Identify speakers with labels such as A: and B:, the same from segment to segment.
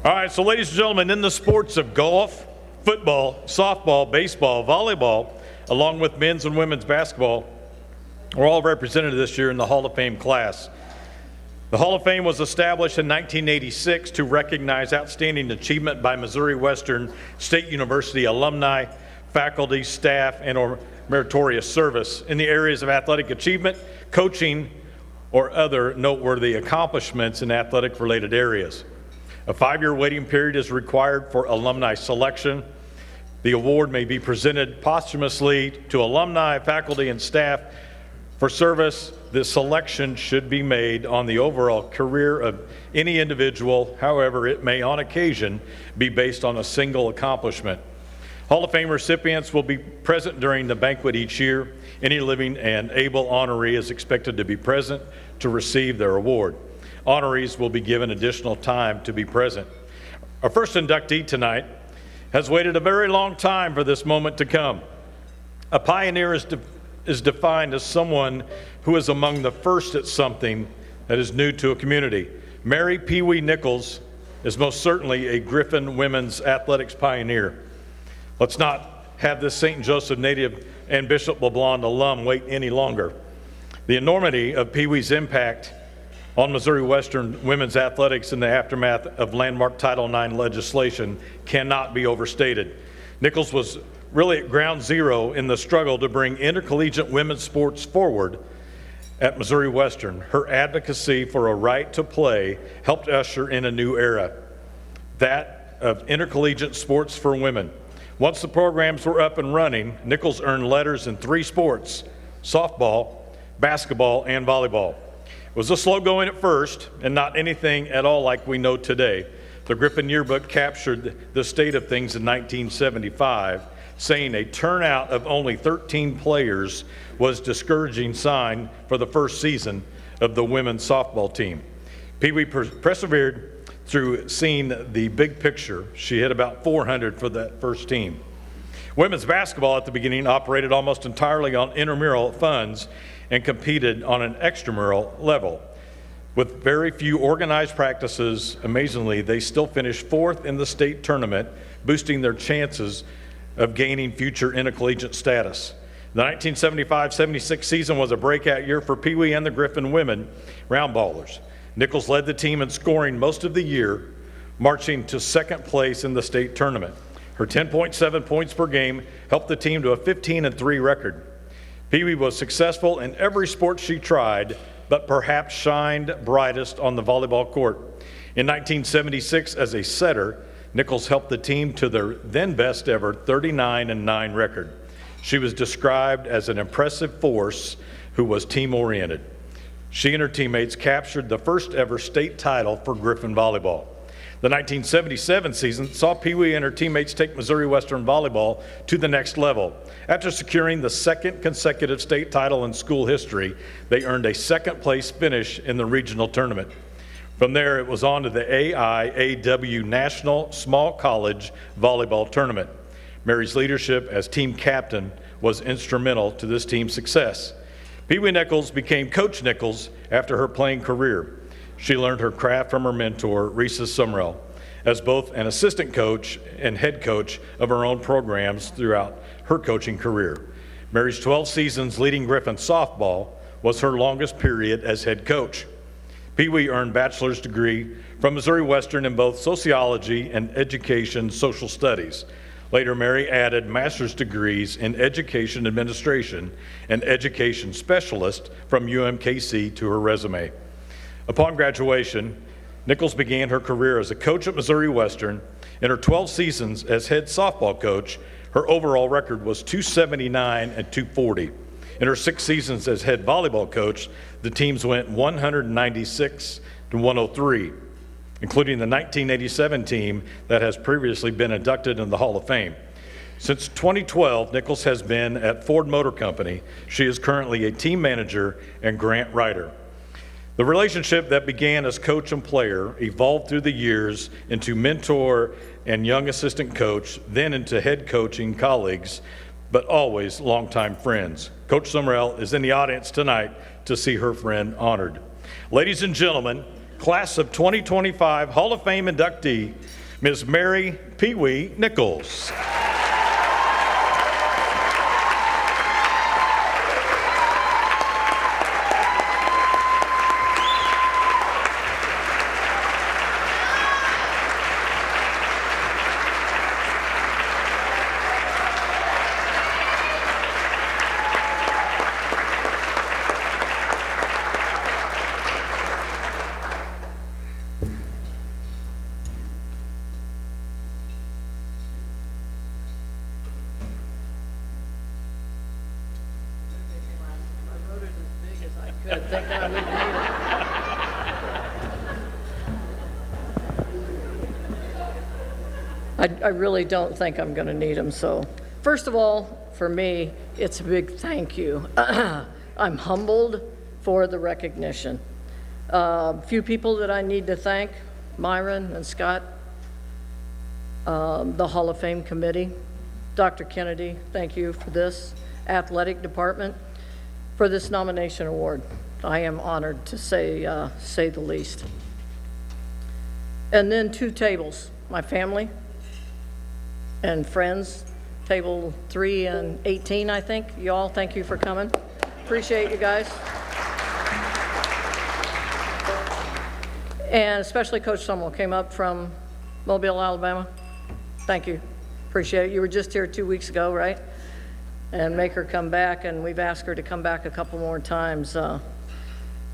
A: All right, so ladies and gentlemen, in the sports of golf, football, softball, baseball, volleyball, along with men's and women's basketball, are all represented this year in the Hall of Fame class. The Hall of Fame was established in 1986 to recognize outstanding achievement by Missouri Western State University alumni, faculty, staff, and or meritorious service in the areas of athletic achievement, coaching, or other noteworthy accomplishments in athletic-related areas. A 5-year waiting period is required for alumni selection. The award may be presented posthumously to alumni, faculty, and staff for service. The selection should be made on the overall career of any individual. However, it may on occasion be based on a single accomplishment. Hall of Fame recipients will be present during the banquet each year. Any living and able honoree is expected to be present to receive their award. Honorees will be given additional time to be present. Our first inductee tonight has waited a very long time for this moment to come. A pioneer is defined as someone who is among the first at something that is new to a community. Mary Pee Wee Nichols is most certainly a Griffin women's athletics pioneer. Let's not have this St. Joseph native and Bishop LeBlond alum wait any longer. The enormity of Pee Wee's impact on Missouri Western women's athletics in the aftermath of landmark Title IX legislation cannot be overstated. Nichols was really at ground zero in the struggle to bring intercollegiate women's sports forward at Missouri Western. Her advocacy for a right to play helped usher in a new era, that of intercollegiate sports for women. Once the programs were up and running, Nichols earned letters in 3 sports: softball, basketball, and volleyball. It was a slow going at first, and not anything at all like we know today. The Griffin Yearbook captured the state of things in 1975, saying a turnout of only 13 players was a discouraging sign for the first season of the women's softball team. Pee Wee persevered through seeing the big picture. She hit about 400 for that first team. Women's basketball at the beginning operated almost entirely on intramural funds and competed on an extramural level. With very few organized practices, amazingly, they still finished 4th in the state tournament, boosting their chances of gaining future intercollegiate status. The 1975-76 season was a breakout year for Pee Wee and the Griffin women roundballers. Nichols led the team in scoring most of the year, marching to 2nd place in the state tournament. Her 10.7 points per game helped the team to a 15-3 record. Pee Wee was successful in every sport she tried, but perhaps shined brightest on the volleyball court. In 1976, as a setter, Nichols helped the team to their then best ever 39-9 record. She was described as an impressive force who was team-oriented. She and her teammates captured the first ever state title for Griffin volleyball. The 1977 season saw Pee Wee and her teammates take Missouri Western volleyball to the next level. After securing the 2nd consecutive state title in school history, they earned a 2nd place finish in the regional tournament. From there, it was on to the AIAW National Small College Volleyball Tournament. Mary's leadership as team captain was instrumental to this team's success. Pee Wee Nichols became Coach Nichols after her playing career. She learned her craft from her mentor, Risa Sumrell, as both an assistant coach and head coach of her own programs throughout her coaching career. Mary's 12 seasons leading Griffin softball was her longest period as head coach. Pee Wee earned bachelor's degree from Missouri Western in both sociology and education social studies. Later, Mary added master's degrees in education administration and education specialist from UMKC to her resume. Upon graduation, Nichols began her career as a coach at Missouri Western. In her 12 seasons as head softball coach, her overall record was 279 and 240. In her 6 seasons as head volleyball coach, the teams went 196 to 103, including the 1987 team that has previously been inducted in the Hall of Fame. Since 2012, Nichols has been at Ford Motor Company. She is currently a team manager and grant writer. The relationship that began as coach and player evolved through the years into mentor and young assistant coach, then into head coaching colleagues, but always longtime friends. Coach Sumrell is in the audience tonight to see her friend honored. Ladies and gentlemen, Class of 2025 Hall of Fame inductee, Ms. Mary Pee Wee Nichols.
B: I really don't think I'm going to need them. So first of all, for me, it's a big thank you. I'm humbled for the recognition. Few people that I need to thank, Myron and Scott, the Hall of Fame committee, Dr. Kennedy, thank you for this, athletic department, for this nomination award. I am honored to say the least. And then 2 tables, my family and friends, table 3 and 18, I think. Y'all, thank you for coming. Appreciate you guys. And especially Coach Sumwell came up from Mobile, Alabama. Thank you. Appreciate it. You were just here 2 weeks ago, right? And make her come back, and we've asked her to come back a couple more times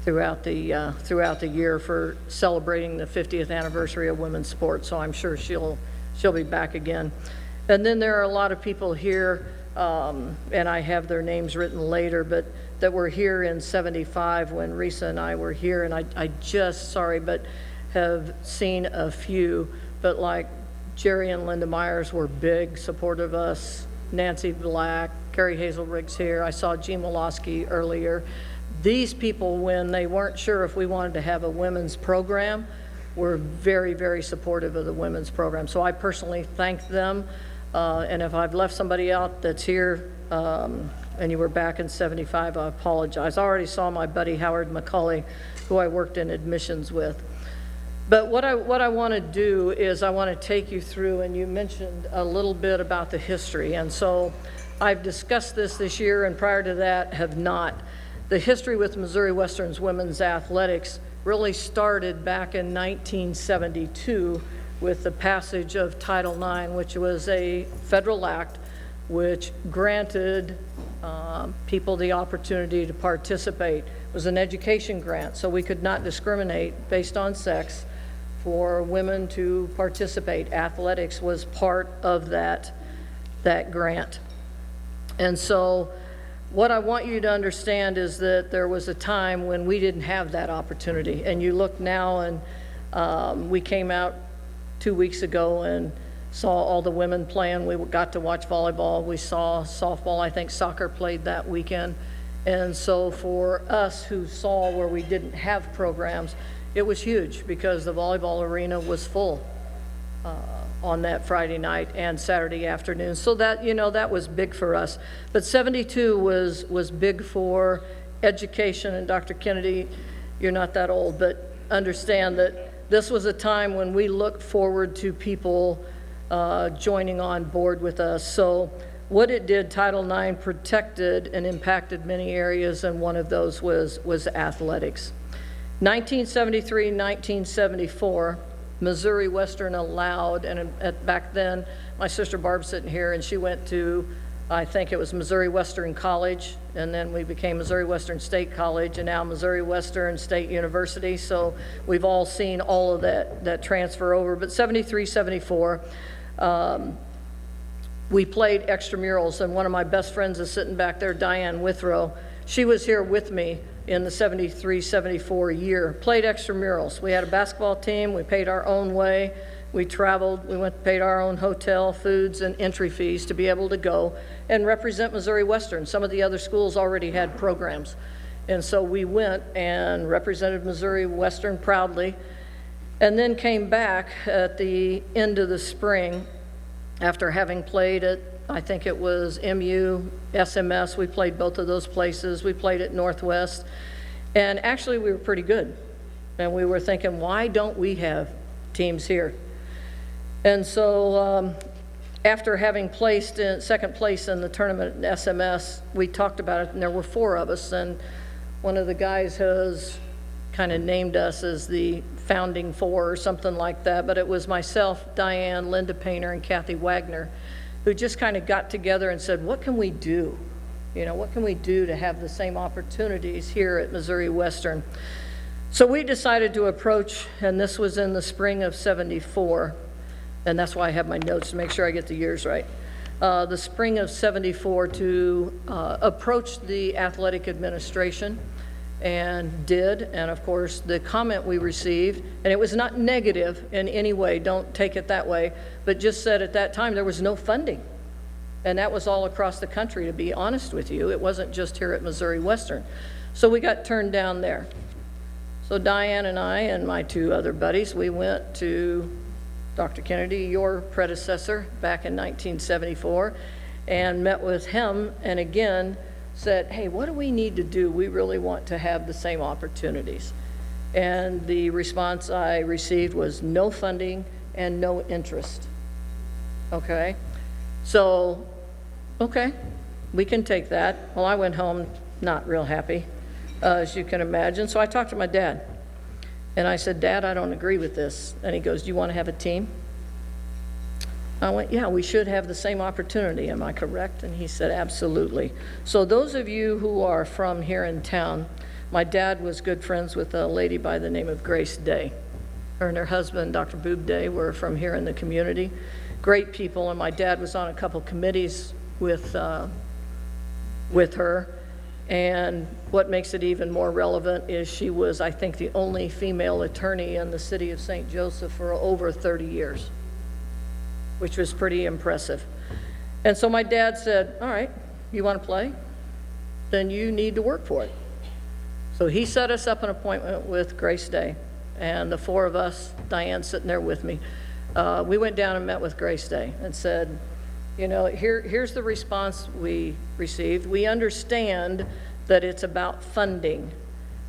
B: throughout the year for celebrating the 50th anniversary of women's sports. So I'm sure she'll be back again. And then there are a lot of people here, and I have their names written later, but that were here in '75 when Risa and I were here, and I just, sorry, but have seen a few, but like Jerry and Linda Myers were big supportive of us, Nancy Black, Carrie Hazel Riggs here, I saw Jean Wolosky earlier. These people, when they weren't sure if we wanted to have a women's program, were very, very supportive of the women's program. So I personally thank them. And if I've left somebody out that's here and you were back in '75, I apologize. I already saw my buddy Howard McCauley, who I worked in admissions with. But what I want to do is I want to take you through, and you mentioned a little bit about the history. And so I've discussed this year, and prior to that have not. The history with Missouri Western's women's athletics really started back in 1972 with the passage of Title IX, which was a federal act which granted people the opportunity to participate. It was an education grant, so we could not discriminate based on sex for women to participate. Athletics was part of that grant. And so what I want you to understand is that there was a time when we didn't have that opportunity. And you look now, and we came out 2 weeks ago and saw all the women playing. We got to watch volleyball. We saw softball. I think soccer played that weekend. And so for us who saw where we didn't have programs, it was huge because the volleyball arena was full on that Friday night and Saturday afternoon. So that, that was big for us. But '72 was big for education. And Dr. Kennedy, you're not that old, but understand that this was a time when we looked forward to people joining on board with us. So what it did, Title IX protected and impacted many areas, and one of those was athletics. 1973, 1974, Missouri Western allowed, and back then, my sister Barb's sitting here, and she went to, I think it was Missouri Western College, and then we became Missouri Western State College, and now Missouri Western State University. So we've all seen all of that transfer over. But 73, 74, we played extramurals, and one of my best friends is sitting back there, Diane Withrow. She was here with me in the 73, 74 year, played extramurals. We had a basketball team, we paid our own way, we traveled, we paid our own hotel, foods, and entry fees to be able to go and represent Missouri Western. Some of the other schools already had programs. And so we went and represented Missouri Western proudly, and then came back at the end of the spring after having played at, I think it was MU, SMS, we played both of those places. We played at Northwest, and actually we were pretty good. And we were thinking, why don't we have teams here? And so after having placed in second place in the tournament in SMS, we talked about it, and there were 4 of us, and one of the guys has kind of named us as the founding 4 or something like that, but it was myself, Diane, Linda Painter, and Kathy Wagner, who just kind of got together and said, what can we do? You know, what can we do to have the same opportunities here at Missouri Western? So we decided to approach, and this was in the spring of '74, and that's why I have my notes to make sure I get the years right. The spring of '74 to approach the athletic administration, and did, and of course the comment we received, and it was not negative in any way, don't take it that way, but just said at that time there was no funding. And that was all across the country, to be honest with you. It wasn't just here at Missouri Western. So we got turned down there. So Diane and I and my 2 other buddies, we went to Dr. Kennedy, your predecessor, back in 1974, and met with him, and again said, hey, what do we need to do? We really want to have the same opportunities. And the response I received was no funding and no interest. Okay? So, okay, we can take that. Well, I went home not real happy, as you can imagine. So I talked to my dad, and I said, Dad, I don't agree with this. And he goes, do you want to have a team? I went, yeah, we should have the same opportunity. Am I correct? And he said, absolutely. So those of you who are from here in town, my dad was good friends with a lady by the name of Grace Day. Her and her husband, Dr. Boob Day, were from here in the community. Great people, and my dad was on a couple committees with her. And what makes it even more relevant is she was, I think, the only female attorney in the city of St. Joseph for over 30 years, which was pretty impressive. And so my dad said, all right, you want to play? Then you need to work for it. So he set us up an appointment with Grace Day, and the 4 of us, Diane sitting there with me, we went down and met with Grace Day and said, you know, here's the response we received. We understand that it's about funding.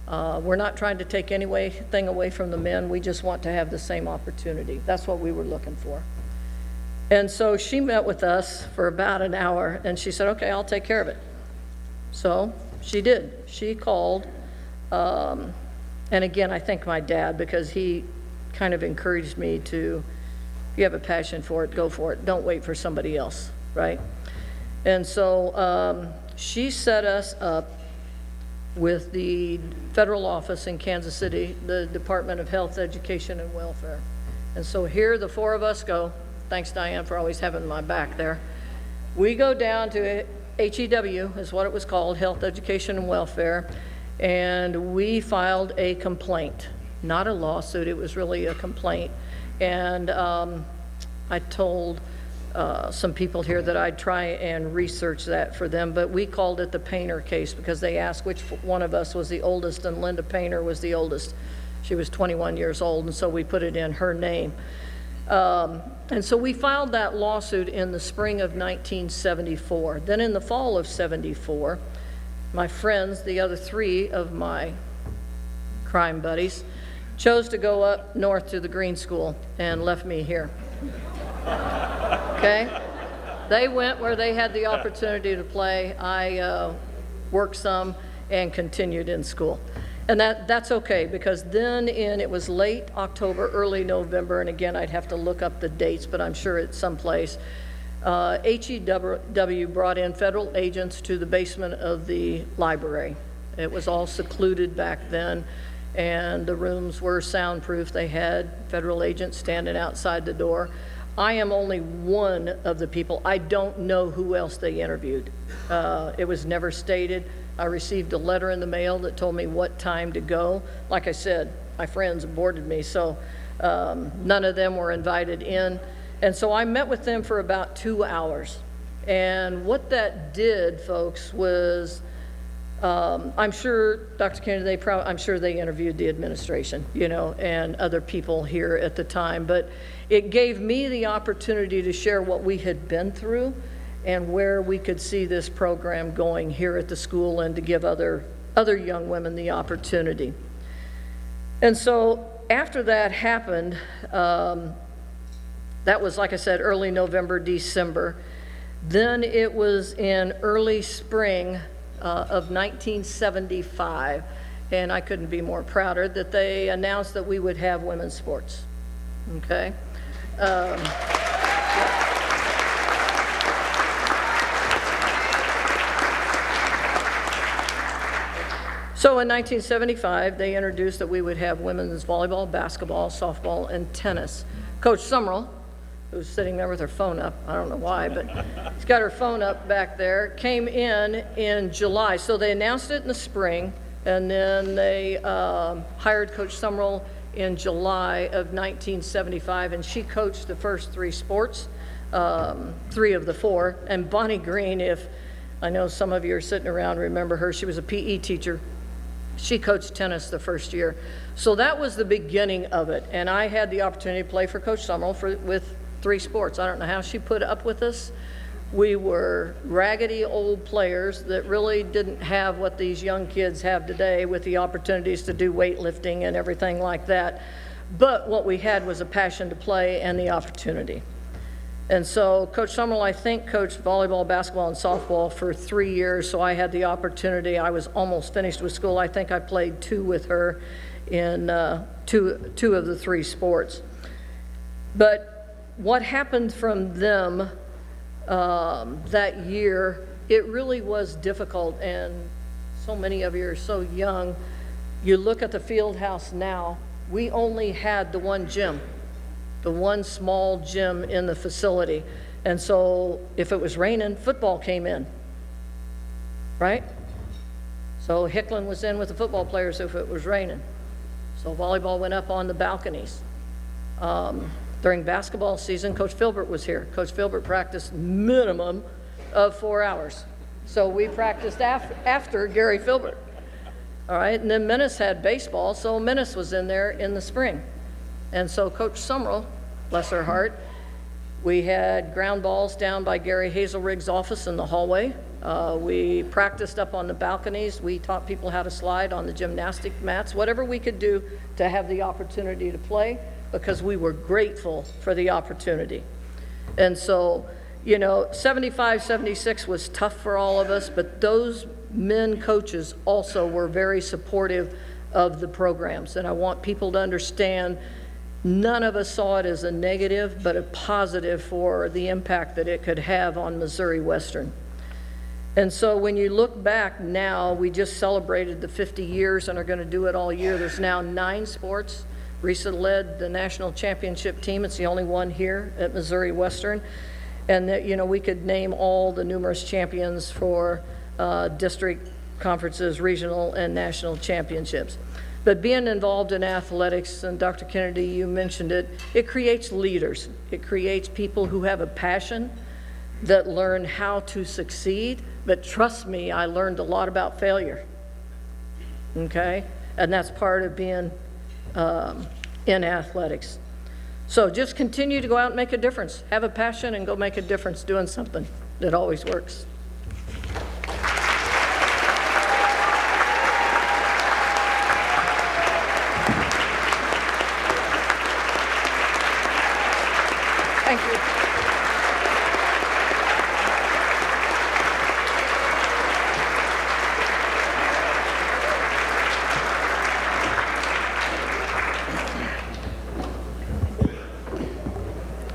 B: We're not trying to take anything away from the men. We just want to have the same opportunity. That's what we were looking for. And so she met with us for about an hour, and she said, okay, I'll take care of it. So she did. She called, and again, I thank my dad, because he kind of encouraged me to, if you have a passion for it, go for it. Don't wait for somebody else, right? And so she set us up with the federal office in Kansas City, the Department of Health, Education, and Welfare. And so here the 4 of us go. Thanks, Diane, for always having my back there. We go down to HEW, is what it was called, Health, Education, and Welfare, and we filed a complaint. Not a lawsuit, it was really a complaint. And I told some people here that I'd try and research that for them, but we called it the Painter case because they asked which one of us was the oldest, and Linda Painter was the oldest. She was 21 years old, and so we put it in her name. And so we filed that lawsuit in the spring of 1974. Then in the fall of '74, my friends, the other 3 of my crime buddies, chose to go up north to the Green School and left me here. Okay? They went where they had the opportunity to play. I worked some and continued in school. And that's okay, because then it was late October, early November, and again, I'd have to look up the dates, but I'm sure it's someplace. HEW brought in federal agents to the basement of the library. It was all secluded back then, and the rooms were soundproof. They had federal agents standing outside the door. I am only one of the people. I don't know who else they interviewed. It was never stated. I received a letter in the mail that told me what time to go. Like I said, my friends boarded me, so none of them were invited in. And so I met with them for about 2 hours. And what that did, folks, was I'm sure, Dr. Kennedy, I'm sure they interviewed the administration, you know, and other people here at the time. But it gave me the opportunity to share what we had been through and where we could see this program going here at the school, and to give other young women the opportunity. And so after that happened, that was, like I said, early November, December. Then it was in early spring of 1975, and I couldn't be more prouder that they announced that we would have women's sports, okay? So in 1975, they introduced that we would have women's volleyball, basketball, softball, and tennis. Coach Summerall, who's sitting there with her phone up, I don't know why, but she's got her phone up back there, came in July. So they announced it in the spring, and then they hired Coach Summerall in July of 1975, and she coached the first three sports, 3 of the 4. And Bonnie Green, if I know some of you are sitting around, remember her, she was a PE teacher. She coached tennis the first year. So that was the beginning of it. And I had the opportunity to play for Coach Summerall with 3 sports. I don't know how she put up with us. We were raggedy old players that really didn't have what these young kids have today with the opportunities to do weightlifting and everything like that. But what we had was a passion to play and the opportunity. And so Coach Summerall, I think, coached volleyball, basketball, and softball for 3 years, so I had the opportunity. I was almost finished with school. I think I played 2 with her in two of the 3 sports. But what happened from them that year, it really was difficult, and so many of you are so young. You look at the field house now, we only had the one gym. The one small gym in the facility. And so if it was raining, football came in, right? So Hicklin was in with the football players if it was raining. So volleyball went up on the balconies. During basketball season, Coach Filbert was here. Coach Filbert practiced minimum of 4 hours. So we practiced after Gary Filbert. All right, and then Menace had baseball, so Menace was in there in the spring. And so Coach Summerall, bless her heart, we had ground balls down by Gary Hazelrig's office in the hallway. We practiced up on the balconies. We taught people how to slide on the gymnastic mats, whatever we could do to have the opportunity to play, because we were grateful for the opportunity. And so, 75, 76 was tough for all of us, but those men coaches also were very supportive of the programs. And I want people to understand none of us saw it as a negative, but a positive for the impact that it could have on Missouri Western. And so when you look back now, we just celebrated the 50 years and are going to do it all year. There's now 9 sports. Risa led the national championship team. It's the only one here at Missouri Western. And that, we could name all the numerous champions for district conferences, regional and national championships. But being involved in athletics, and Dr. Kennedy, you mentioned it, it creates leaders. It creates people who have a passion, that learn how to succeed. But trust me, I learned a lot about failure, okay? And that's part of being in athletics. So just continue to go out and make a difference. Have a passion and go make a difference doing something that always works. Thank you.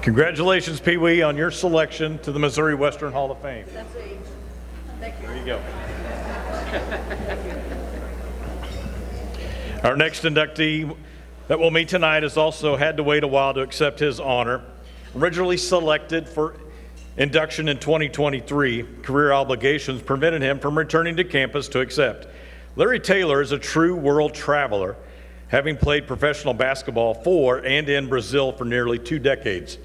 A: Congratulations, Pee Wee, on your selection to the Missouri Western Hall of Fame.
B: That's age. Thank you.
A: There you go. Our next inductee that we'll meet tonight has also had to wait a while to accept his honor. Originally selected for induction in 2023, career obligations prevented him from returning to campus to accept. Larry Taylor is a true world traveler, having played professional basketball for and in Brazil for nearly 2 decades.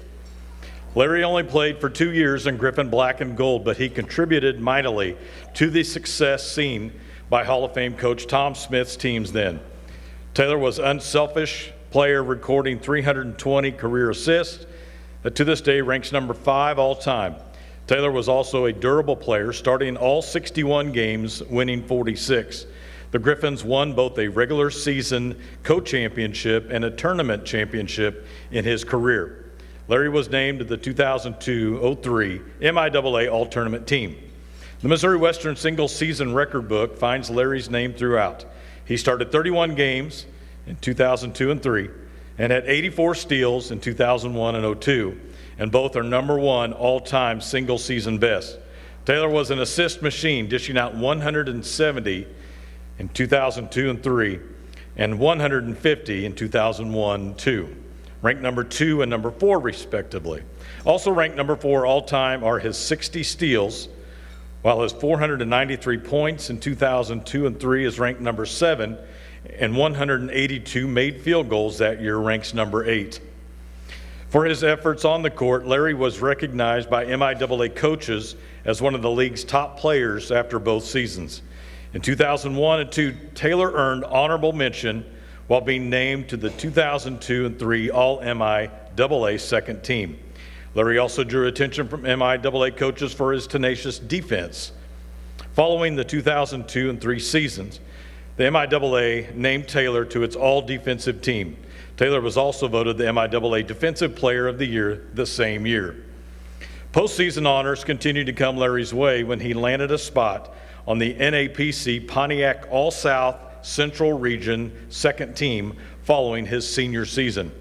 A: Larry only played for 2 years in Griffin Black and Gold, but he contributed mightily to the success seen by Hall of Fame coach Tom Smith's teams then. Taylor was an unselfish player, recording 320 career assists, that to this day ranks number 5 all time. Taylor was also a durable player, starting all 61 games, winning 46. The Griffins won both a regular season co-championship and a tournament championship in his career. Larry was named to the 2002-03 MIAA All-Tournament team. The Missouri Western single season record book finds Larry's name throughout. He started 31 games in 2002 and 3 and had 84 steals in 2001 and 02, and both are #1 all-time single season best. Taylor was an assist machine, dishing out 170 in 2002 and 3 and 150 in 2001-2, ranked #2 and #4 respectively. Also ranked #4 all-time are his 60 steals, while his 493 points in 2002 and 3 is ranked #7, and 182 made field goals that year ranks #8. For his efforts on the court, Larry was recognized by MIAA coaches as one of the league's top players after both seasons. In 2001 and 2, Taylor earned honorable mention while being named to the 2002 and 3 All-MIAA second team. Larry also drew attention from MIAA coaches for his tenacious defense. Following the 2002 and 3 seasons, the MIAA named Taylor to its all-defensive team. Taylor was also voted the MIAA Defensive Player of the Year the same year. Postseason honors continued to come Larry's way when he landed a spot on the NAPC Pontiac All-South Central Region second team following his senior season.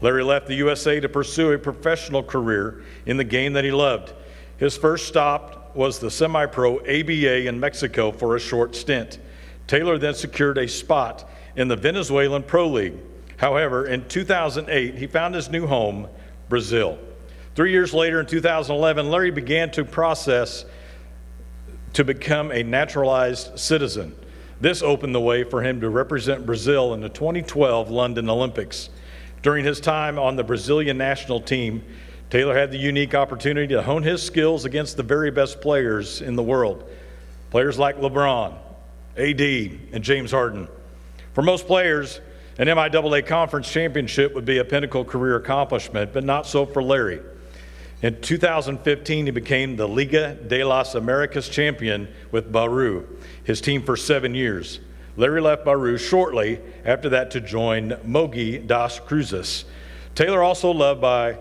A: Larry left the USA to pursue a professional career in the game that he loved. His first stop was the semi-pro ABA in Mexico for a short stint. Taylor then secured a spot in the Venezuelan Pro League. However, in 2008, he found his new home, Brazil. 3 years later, in 2011, Larry began to process to become a naturalized citizen. This opened the way for him to represent Brazil in the 2012 London Olympics. During his time on the Brazilian national team, Taylor had the unique opportunity to hone his skills against the very best players in the world. Players like LeBron, AD, and James Harden. For most players, an MIAA conference championship would be a pinnacle career accomplishment, but not so for Larry. In 2015, he became the Liga de las Americas champion with Bauru, his team for 7 years. Larry left Bauru shortly after that to join Mogi das Cruzes. Taylor also loved by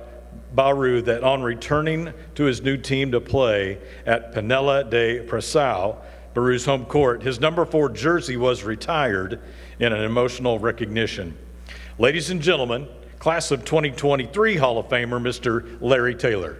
A: Bauru that on returning to his new team to play at Panela de Pressão, Bauru's home court, his #4 jersey was retired in an emotional recognition. Ladies and gentlemen, class of 2023 Hall of Famer, Mr. Larry Taylor.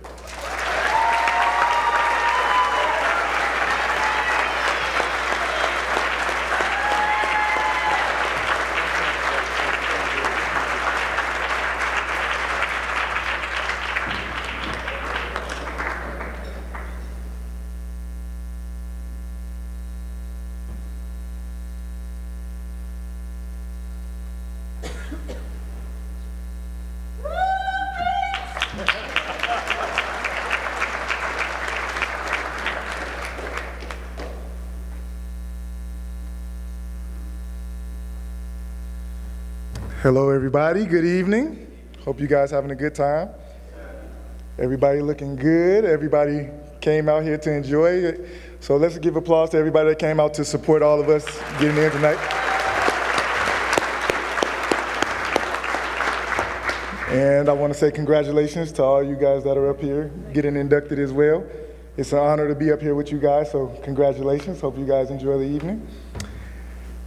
C: Hello, everybody. Good evening. Hope you guys having a good time. Everybody looking good. Everybody came out here to enjoy it. So let's give applause to everybody that came out to support all of us getting in tonight. And I want to say congratulations to all you guys that are up here getting inducted as well. It's an honor to be up here with you guys, so congratulations. Hope you guys enjoy the evening.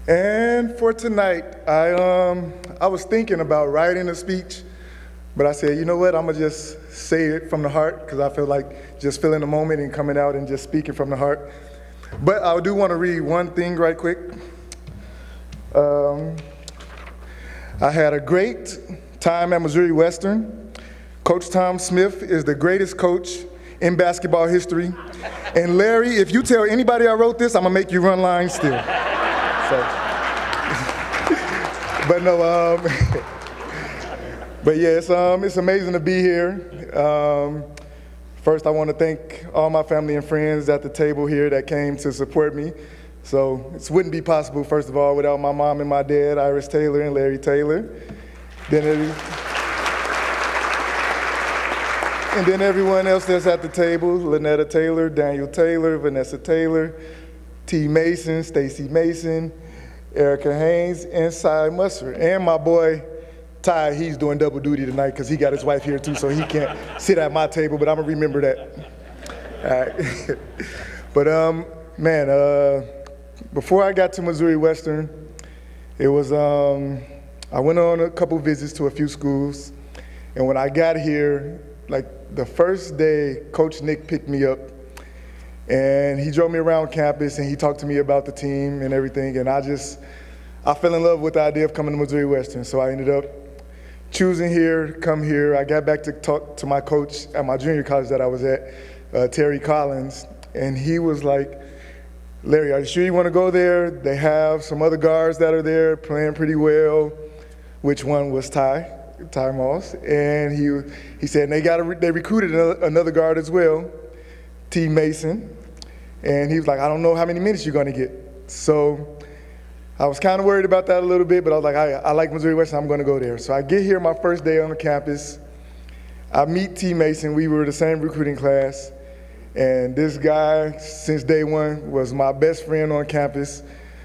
C: And for tonight, I was thinking about writing a speech, but I said, you know what, I'm gonna just say it from the heart, because I feel like just feeling the moment and coming out and just speaking from the heart. But I do want to read one thing right quick. I had a great time at Missouri Western. Coach Tom Smith is the greatest coach in basketball history. And Larry, if you tell anybody I wrote this, I'm gonna make you run lines still. So, but no, but yeah, it's amazing to be here. First, I want to thank all my family and friends at the table here that came to support me. So this wouldn't be possible, first of all, without my mom and my dad, Iris Taylor and Larry Taylor. And then everyone else that's at the table, Lynetta Taylor, Daniel Taylor, Vanessa Taylor, T. Mason, Stacy Mason, Erica Haynes, and Cy Musser. And my boy, Ty, he's doing double duty tonight because he got his wife here too, so he can't sit at my table, but I'm gonna remember that. All right. But man, before I got to Missouri Western, it was, I went on a couple visits to a few schools, and when I got here, like the first day, Coach Nick picked me up, and he drove me around campus, and he talked to me about the team and everything, and I fell in love with the idea of coming to Missouri Western, so I ended up choosing here, come here. I got back to talk to my coach at my junior college that I was at, Terry Collins, and he was like, Larry, are you sure you want to go there? They have some other guards that are there playing pretty well, which one was Ty Moss, and he said they recruited another guard as well, T. Mason, and he was like, I don't know how many minutes you're going to get. So I was kind of worried about that a little bit, but I was like, I like Missouri Western, I'm going to go there. So I get here my first day on the campus. I meet T. Mason. We were the same recruiting class. And this guy, since day one, was my best friend on campus.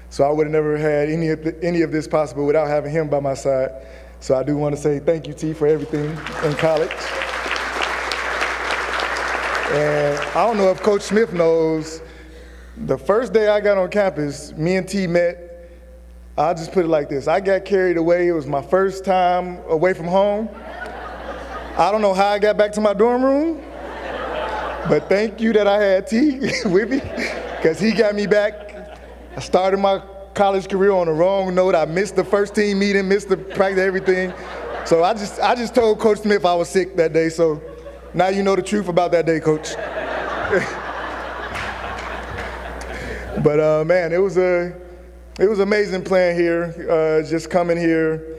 C: So I would have never had any of this possible without having him by my side. So I do want to say thank you, T, for everything in college. And I don't know if Coach Smith knows, the first day I got on campus, me and T met. I'll just put it like this. I got carried away. It was my first time away from home. I don't know how I got back to my dorm room. But thank you that I had T with me, because he got me back. I started my college career on the wrong note. I missed the first team meeting, missed the practice, everything. So I just told Coach Smith I was sick that day. So now you know the truth about that day, Coach. But man, it was amazing playing here. Just coming here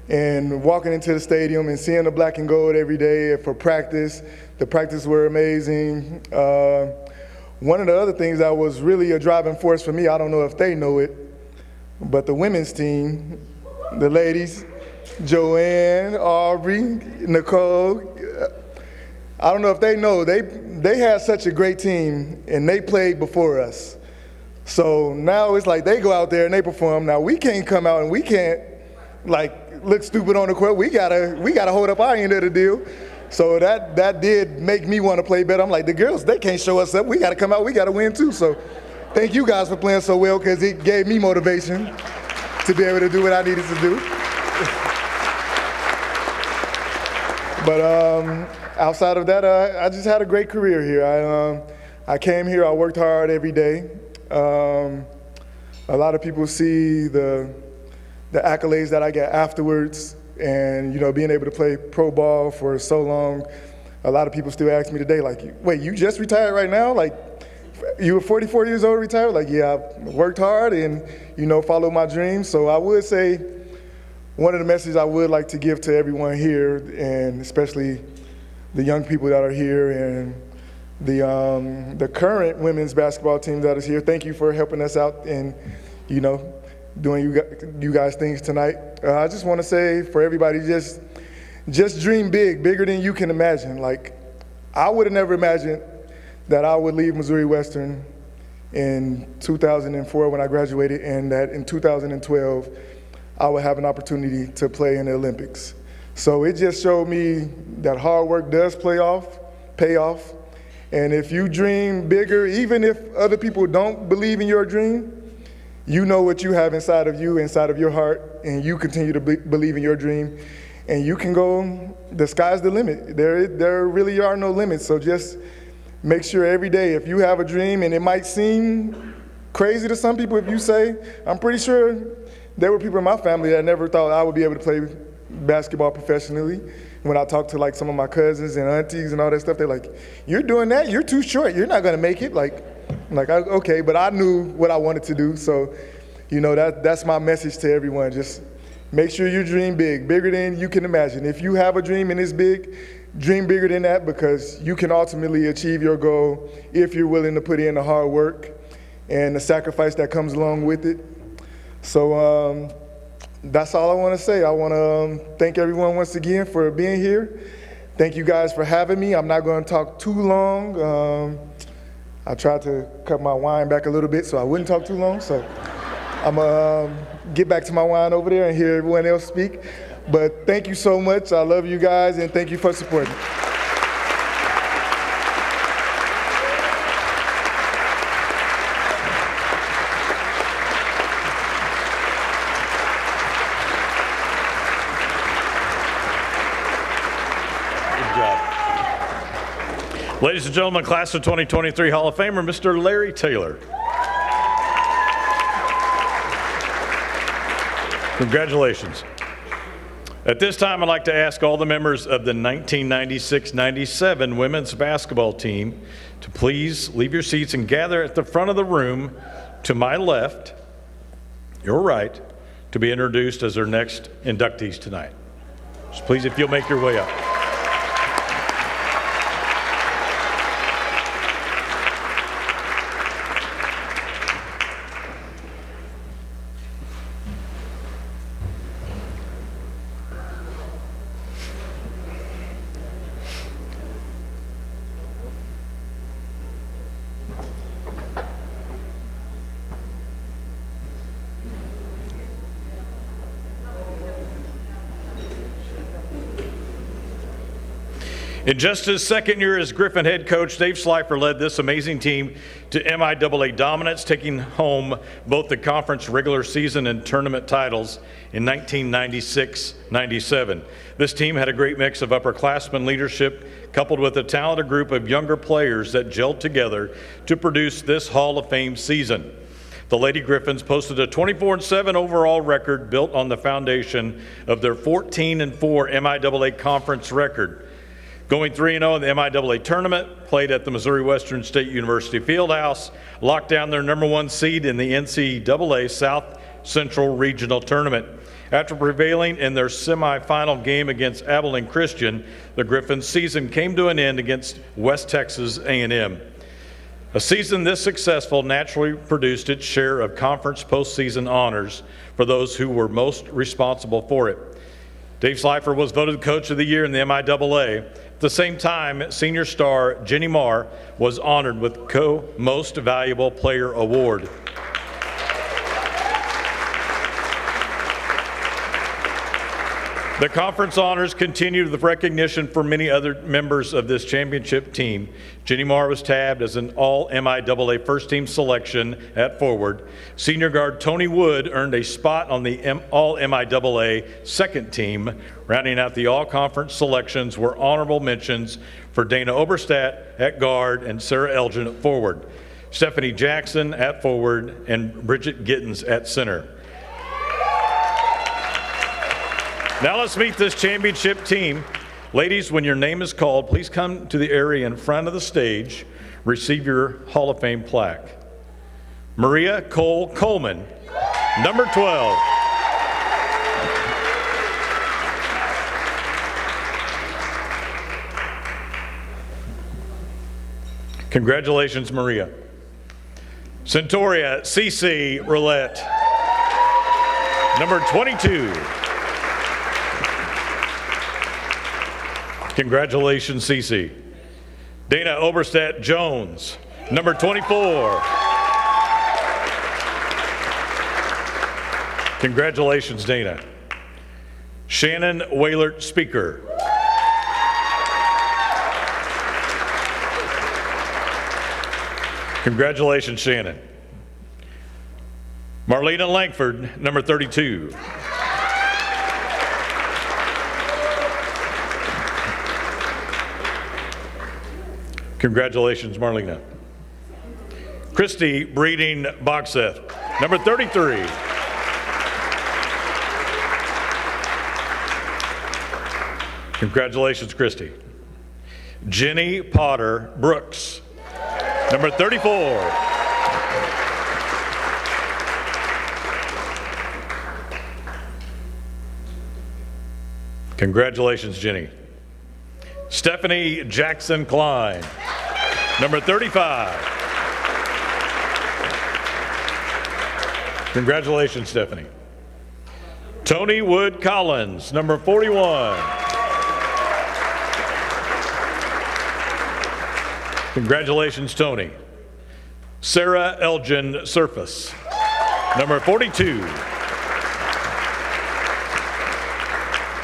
C: and walking into the stadium and seeing the black and gold every day for practice. The practices were amazing. One of the other things that was really a driving force for me, I don't know if they know it, but the women's team, the ladies, Joanne, Aubrey, Nicole, I don't know if they know, they had such a great team and they played before us. So now it's like they go out there and they perform. Now we can't come out and we can't like look stupid on the court. We gotta hold up our end of the deal. So that did make me want to play better. I'm like, the girls, they can't show us up. We got to come out. We got to win too. So thank you guys for playing so well, because it gave me motivation to be able to do what I needed to do. But outside of that, I just had a great career here. I came here. I worked hard every day. A lot of people see the accolades that I get afterwards. And, you know, being able to play pro ball for so long, a lot of people still ask me today, like, wait, you just retired right now? Like, you were 44 years old retired? Like, yeah, I worked hard and, you know, followed my dreams. So I would say one of the messages I would like to give to everyone here, and especially the young people that are here and the current women's basketball team that is here, thank you for helping us out and, you know, doing you guys things tonight. I just want to say for everybody, just dream big, bigger than you can imagine. Like, I would have never imagined that I would leave Missouri Western in 2004 when I graduated, and that in 2012 I would have an opportunity to play in the Olympics. So it just showed me that hard work does pay off. And if you dream bigger, even if other people don't believe in your dream, you know what you have inside of you, inside of your heart, and you continue to believe in your dream, and you can go, the sky's the limit. There really are no limits, so just make sure every day, if you have a dream, and it might seem crazy to some people if you say, I'm pretty sure there were people in my family that never thought I would be able to play basketball professionally. When I talk to like some of my cousins and aunties and all that stuff, they're like, you're doing that? You're too short. You're not gonna make it. Okay, but I knew what I wanted to do. So, you know, that's my message to everyone. Just make sure you dream big, bigger than you can imagine. If you have a dream and it's big, dream bigger than that, because you can ultimately achieve your goal if you're willing to put in the hard work and the sacrifice that comes along with it. So that's all I want to say. I want to thank everyone once again for being here. Thank you guys for having me. I'm not going to talk too long. I tried to cut my wine back a little bit so I wouldn't talk too long. So I'm going to get back to my wine over there and hear everyone else speak. But thank you so much. I love you guys, and thank you for supporting.
A: Ladies and gentlemen, class of 2023 Hall of Famer, Mr. Larry Taylor. Congratulations. At this time, I'd like to ask all the members of the 1996-97 women's basketball team to please leave your seats and gather at the front of the room to my left, your right, to be introduced as our next inductees tonight. Just please, if you'll make your way up. In just his second year as Griffin head coach, Dave Schleifer led this amazing team to MIAA dominance, taking home both the conference regular season and tournament titles in 1996-97. This team had a great mix of upperclassmen leadership coupled with a talented group of younger players that gelled together to produce this Hall of Fame season. The Lady Griffins posted a 24-7 overall record built on the foundation of their 14-4 MIAA conference record. Going 3-0 in the MIAA tournament, played at the Missouri Western State University Fieldhouse, locked down their #1 seed in the NCAA South Central Regional Tournament. After prevailing in their semifinal game against Abilene Christian, the Griffins' season came to an end against West Texas A&M. A season this successful naturally produced its share of conference postseason honors for those who were most responsible for it. Dave Schleifer was voted Coach of the Year in the MIAA. At the same time, senior star Jenny Marr was honored with Co-Most Valuable Player Award. The conference honors continued with recognition for many other members of this championship team. Jenny Marr was tabbed as an All-MIAA first-team selection at forward. Senior guard Tony Wood earned a spot on the All-MIAA second team. Rounding out the all-conference selections were honorable mentions for Dana Oberstadt at guard and Sarah Elgin at forward, Stephanie Jackson at forward, and Bridget Gittens at center. Now let's meet this championship team. Ladies, when your name is called, please come to the area in front of the stage, receive your Hall of Fame plaque. Maria Cole Coleman, number 12. Congratulations, Maria. Centauria Cece Roulette, number 22. Congratulations, Cece. Dana Oberstadt Jones, number 24. Congratulations, Dana. Shannon Waylert Speaker. Congratulations, Shannon. Marlena Langford, number 32. Congratulations, Marlena. Christy Breeding Boxeth, number 33. Congratulations, Christy. Jenny Potter Brooks, number 34. Congratulations, Jenny. Stephanie Jackson Klein, number 35. Congratulations, Stephanie. Tony Wood Collins, number 41. Congratulations, Tony. Sarah Elgin Surface. Number 42.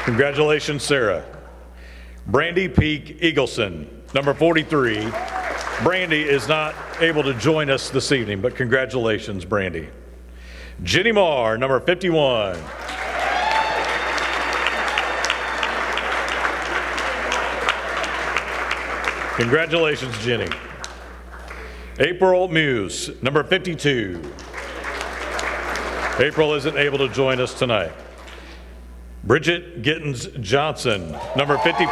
A: Congratulations, Sarah. Brandy Peak Eagleson, number 43. Brandy is not able to join us this evening, but congratulations, Brandy. Jenny Marr, number 51. Congratulations, Jenny. April Muse, number 52. April isn't able to join us tonight. Bridget Gittens Johnson, number 54.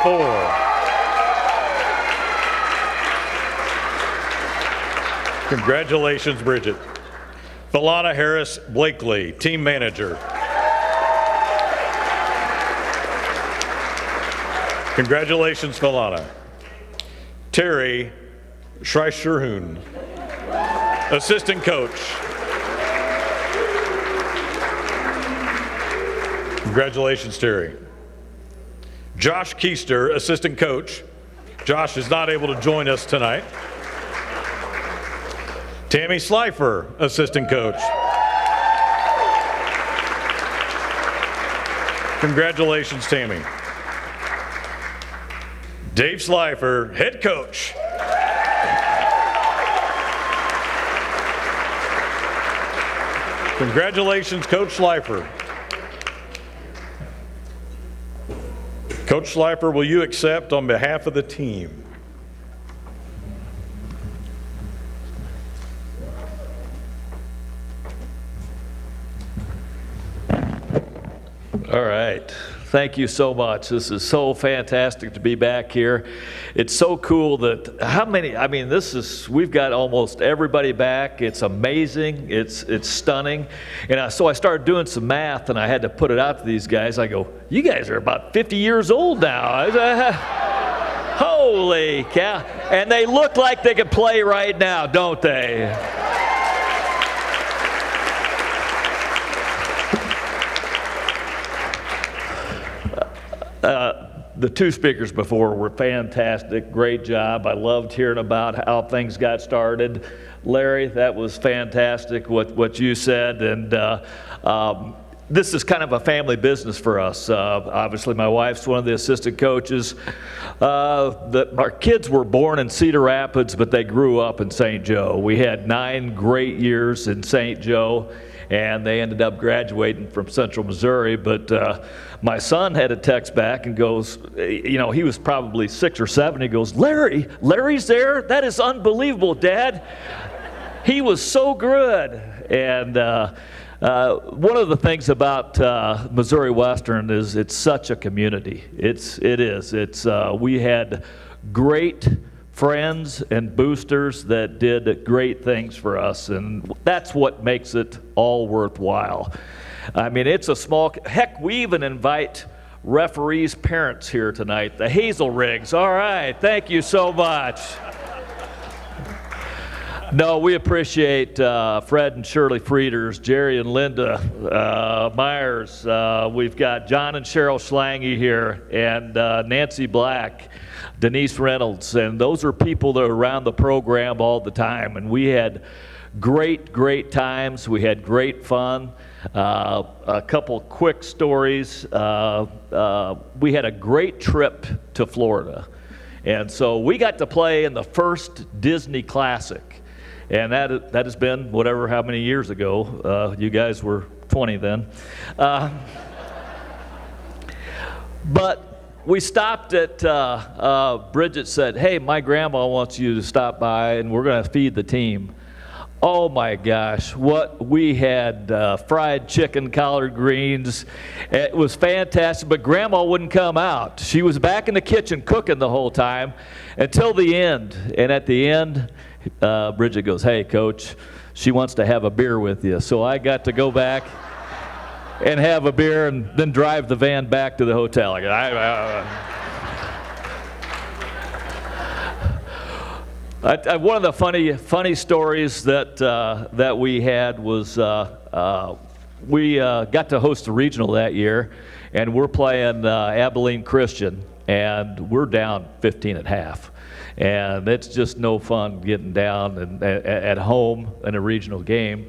A: Congratulations, Bridget. Philana Harris Blakely, team manager. Congratulations, Philana. Terry Schreischerhun, assistant coach. Congratulations, Terry. Josh Keister, assistant coach. Josh is not able to join us tonight. Tammy Slifer, assistant coach. Congratulations, Tammy. Dave Slifer, head coach. Congratulations, Coach Slifer. Coach Slifer, will you accept on behalf of the team?
D: All right. Thank you so much. This is so fantastic to be back here. It's so cool that we've got almost everybody back. It's amazing. It's stunning. And so I started doing some math and I had to put it out to these guys. I go, you guys are about 50 years old now. Holy cow. And they look like they could play right now, don't they? The two speakers before were fantastic. Great job. I loved hearing about how things got started. Larry, that was fantastic what you said. And this is kind of a family business for us. Obviously, my wife's one of the assistant coaches. Our kids were born in Cedar Rapids, but they grew up in St. Joe. We had 9 great years in St. Joe, and they ended up graduating from Central Missouri. But my son had a text back and goes, he was probably 6 or 7. He goes, Larry's there? That is unbelievable, Dad. He was so good. And one of the things about Missouri Western is it's such a community. It is. We had great friends and boosters that did great things for us, and that's what makes it all worthwhile. I mean, it's a small, heck, we even invite referees' parents here tonight, the Hazel Riggs. All right, thank you so much. No, we appreciate Fred and Shirley Frieders, Jerry and Linda Myers. We've got John and Cheryl Schlange here, and Nancy Black, Denise Reynolds, and those are people that are around the program all the time. And we had great times. We had great fun. A couple quick stories. We had a great trip to Florida. And so we got to play in the first Disney Classic. And that has been how many years ago. You guys were 20 then. But we stopped at, Bridget said, hey, my grandma wants you to stop by and we're going to feed the team. Oh my gosh, what we had, fried chicken, collard greens. It was fantastic, but Grandma wouldn't come out. She was back in the kitchen cooking the whole time until the end. And at the end, Bridget goes, hey, Coach, she wants to have a beer with you. So I got to go back and have a beer and then drive the van back to the hotel. One of the funny stories that we had was we got to host a regional that year, and we're playing Abilene Christian, and we're down 15 at half. And it's just no fun getting down and at home in a regional game.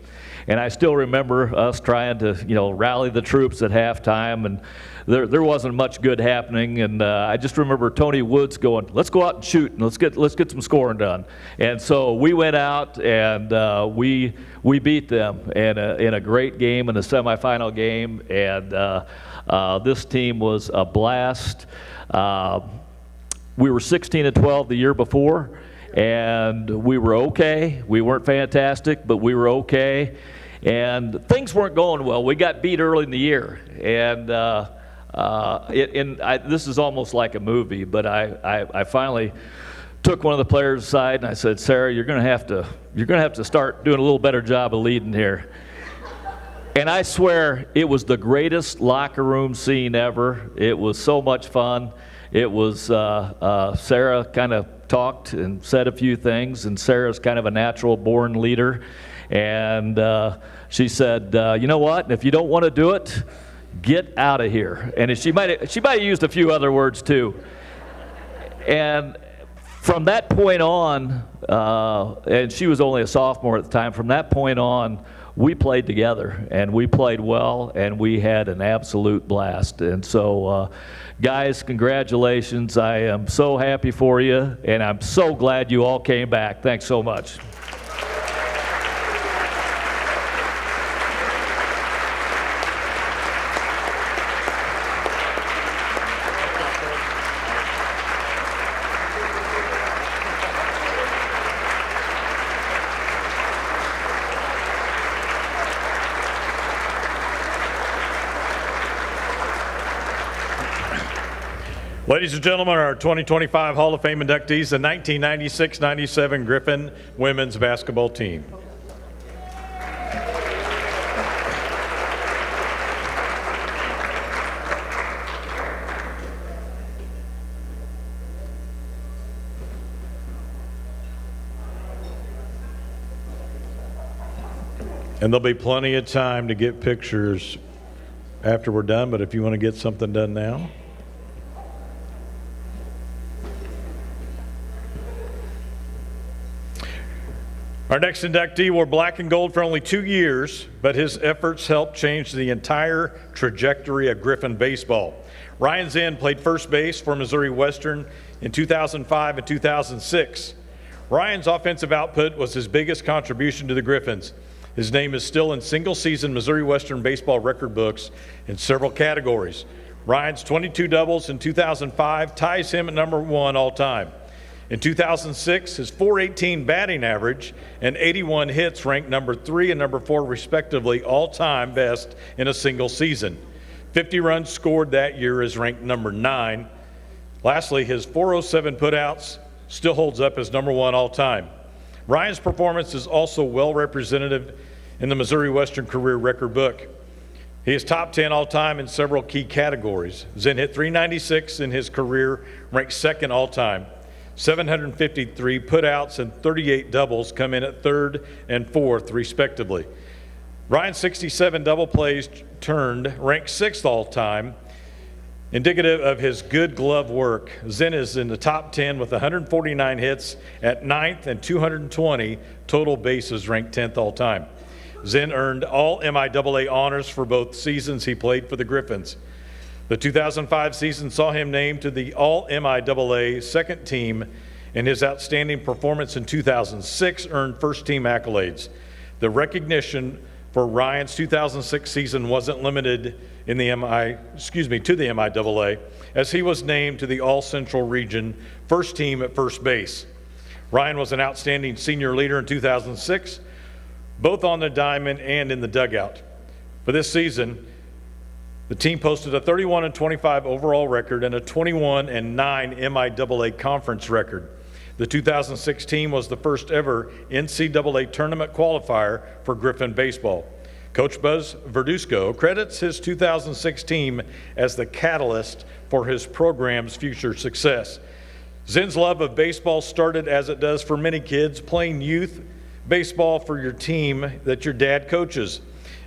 D: And I still remember us trying to, rally the troops at halftime, and there wasn't much good happening. And I just remember Tony Woods going, "Let's go out and shoot, and let's get some scoring done." And so we went out and we beat them in a great game, in a semifinal game. And this team was a blast. We were 16-12 the year before, and we were okay. We weren't fantastic, but we were okay. And things weren't going well. We got beat early in the year, and this is almost like a movie. But I finally took one of the players aside and I said, "Sarah, you're going to have to start doing a little better job of leading here." And I swear it was the greatest locker room scene ever. It was so much fun. It was Sarah kind of talked and said a few things, and Sarah's kind of a natural born leader. And she said, "You know what? If you don't want to do it, get out of here." And she might have used a few other words too. And from that point on, and she was only a sophomore at the time, from that point on, we played together, and we played well, and we had an absolute blast. And so, guys, congratulations. I am so happy for you, and I'm so glad you all came back. Thanks so much.
A: Ladies and gentlemen, our 2025 Hall of Fame inductees, the 1996-97 Griffin women's basketball team. And there'll be plenty of time to get pictures after we're done, but if you want to get something done now. Our next inductee wore black and gold for only 2 years, but his efforts helped change the entire trajectory of Griffin baseball. Ryan Zinn played first base for Missouri Western in 2005 and 2006. Ryan's offensive output was his biggest contribution to the Griffins. His name is still in single-season Missouri Western baseball record books in several categories. Ryan's 22 doubles in 2005 ties him at #1 all-time. In 2006, his .418 batting average and 81 hits ranked #3 and #4 respectively all-time best in a single season. 50 runs scored that year is ranked #9. Lastly, his .407 putouts still holds up as #1 all-time. Ryan's performance is also well represented in the Missouri Western career record book. He is top 10 all-time in several key categories. Zinn hit .396 in his career, ranked second all-time. 753 putouts and 38 doubles come in at third and fourth, respectively. Ryan's 67 double plays turned, ranked sixth all-time, indicative of his good glove work. Zinn is in the top 10 with 149 hits at 9th and 220 total bases, ranked 10th all-time. Zinn earned all MIAA honors for both seasons he played for the Griffins. The 2005 season saw him named to the All-MIAA second team, and his outstanding performance in 2006 earned first-team accolades. The recognition for Ryan's 2006 season wasn't limited in the to the MIAA, as he was named to the All-Central Region first team at first base. Ryan was an outstanding senior leader in 2006, both on the diamond and in the dugout. For this season, the team posted a 31-25 overall record and a 21-9 MIAA conference record. The 2006 team was the first ever NCAA tournament qualifier for Griffin baseball. Coach Buzz Verduzco credits his 2006 team as the catalyst for his program's future success. Zinn's love of baseball started, as it does for many kids, playing youth baseball for your team that your dad coaches.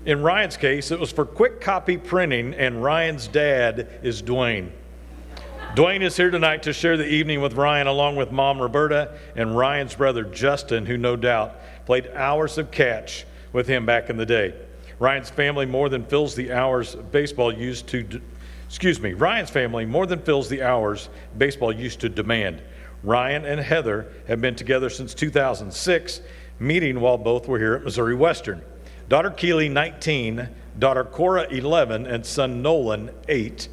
A: In Ryan's case, it was for quick copy printing, and Ryan's dad is Dwayne. Dwayne is here tonight to share the evening with Ryan, along with Mom Roberta and Ryan's brother Justin, who no doubt played hours of catch with him back in the day. Ryan's family more than fills the hours baseball used to, Ryan's family more than fills the hours baseball used to demand. Ryan and Heather have been together since 2006, meeting while both were here at Missouri Western. Daughter Keely, 19, daughter Cora, 11, and son Nolan, 8.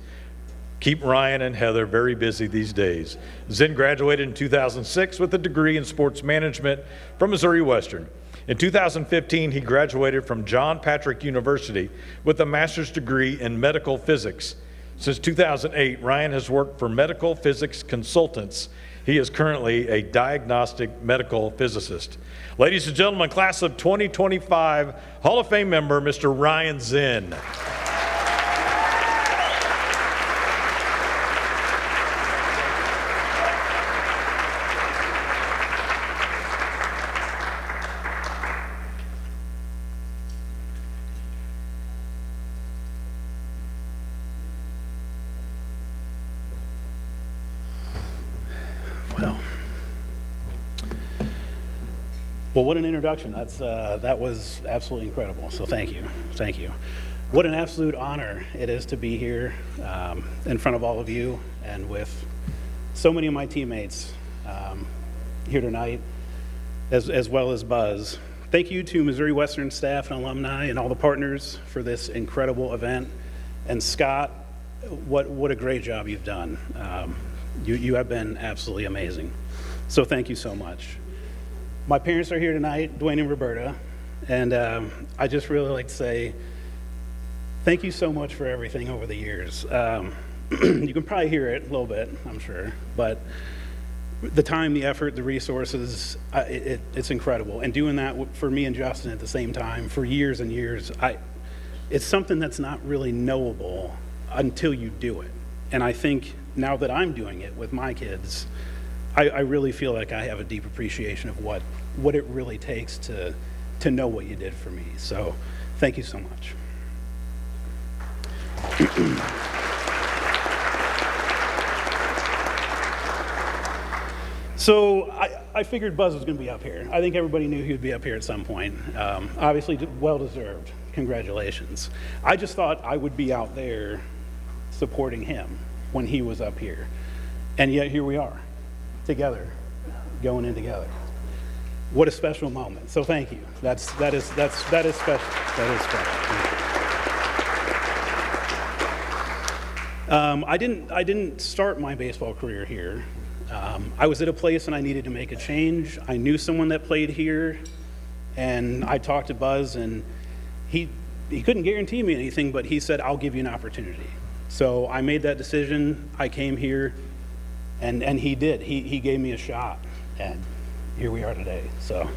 A: Keep Ryan and Heather very busy these days. Zen graduated in 2006 with a degree in sports management from Missouri Western. In 2015, he graduated from John Patrick University with a master's degree in medical physics. Since 2008, Ryan has worked for medical physics consultants. He is currently a diagnostic medical physicist. Ladies and gentlemen, class of 2025 Hall of Fame member, Mr. Ryan Zinn.
E: Well, what an introduction. That was absolutely incredible. So thank you. Thank you. What an absolute honor it is to be here in front of all of you and with so many of my teammates here tonight, as well as Buzz. Thank you to Missouri Western staff and alumni and all the partners for this incredible event. And Scott, what a great job you've done. You have been absolutely amazing. So thank you so much. My parents are here tonight, Dwayne and Roberta, and I just really like to say thank you so much for everything over the years. You can probably hear it a little bit, I'm sure, but the time, the effort, the resources, it's incredible. And doing that for me and Justin at the same time for years and years, it's something that's not really knowable until you do it. And I think now that I'm doing it with my kids, I really feel like I have a deep appreciation of what it really takes to know what you did for me. So thank you so much. So I figured Buzz was going to be up here. I think everybody knew he would be up here at some point. Obviously, well-deserved. Congratulations. I just thought I would be out there supporting him when he was up here. And yet here we are. Together, going in together. What a special moment. So thank you. That is special. That is special. I didn't start my baseball career here. I was at a place and I needed to make a change. I knew someone that played here, and I talked to Buzz, and he couldn't guarantee me anything, but he said, I'll give you an opportunity. So I made that decision. I came here. And he did. He gave me a shot, and here we are today. So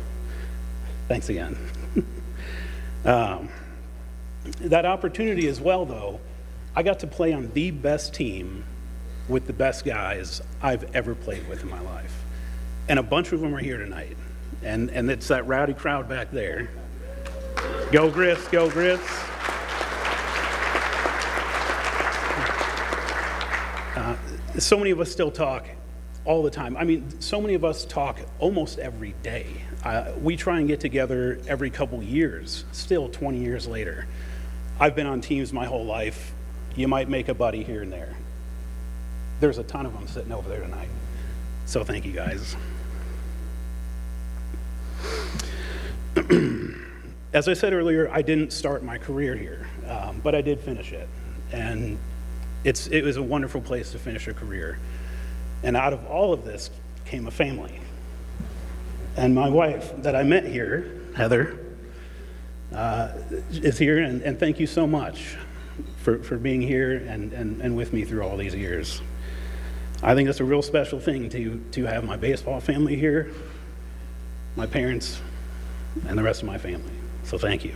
E: thanks again. That opportunity as well, though, I got to play on the best team with the best guys I've ever played with in my life. And a bunch of them are here tonight. And it's that rowdy crowd back there. Go Griffs, go Griffs. So many of us still talk all the time. I mean, so many of us talk almost every day. We try and get together every couple years, still 20 years later. I've been on teams my whole life. You might make a buddy here and there. There's a ton of them sitting over there tonight. So thank you, guys. As I said earlier, I didn't start my career here, but I did finish it. And it was a wonderful place to finish a career. And out of all of this came a family. And my wife that I met here, Heather, is here, and thank you so much for being here and with me through all these years. I think it's a real special thing to have my baseball family here, my parents, and the rest of my family. So thank you.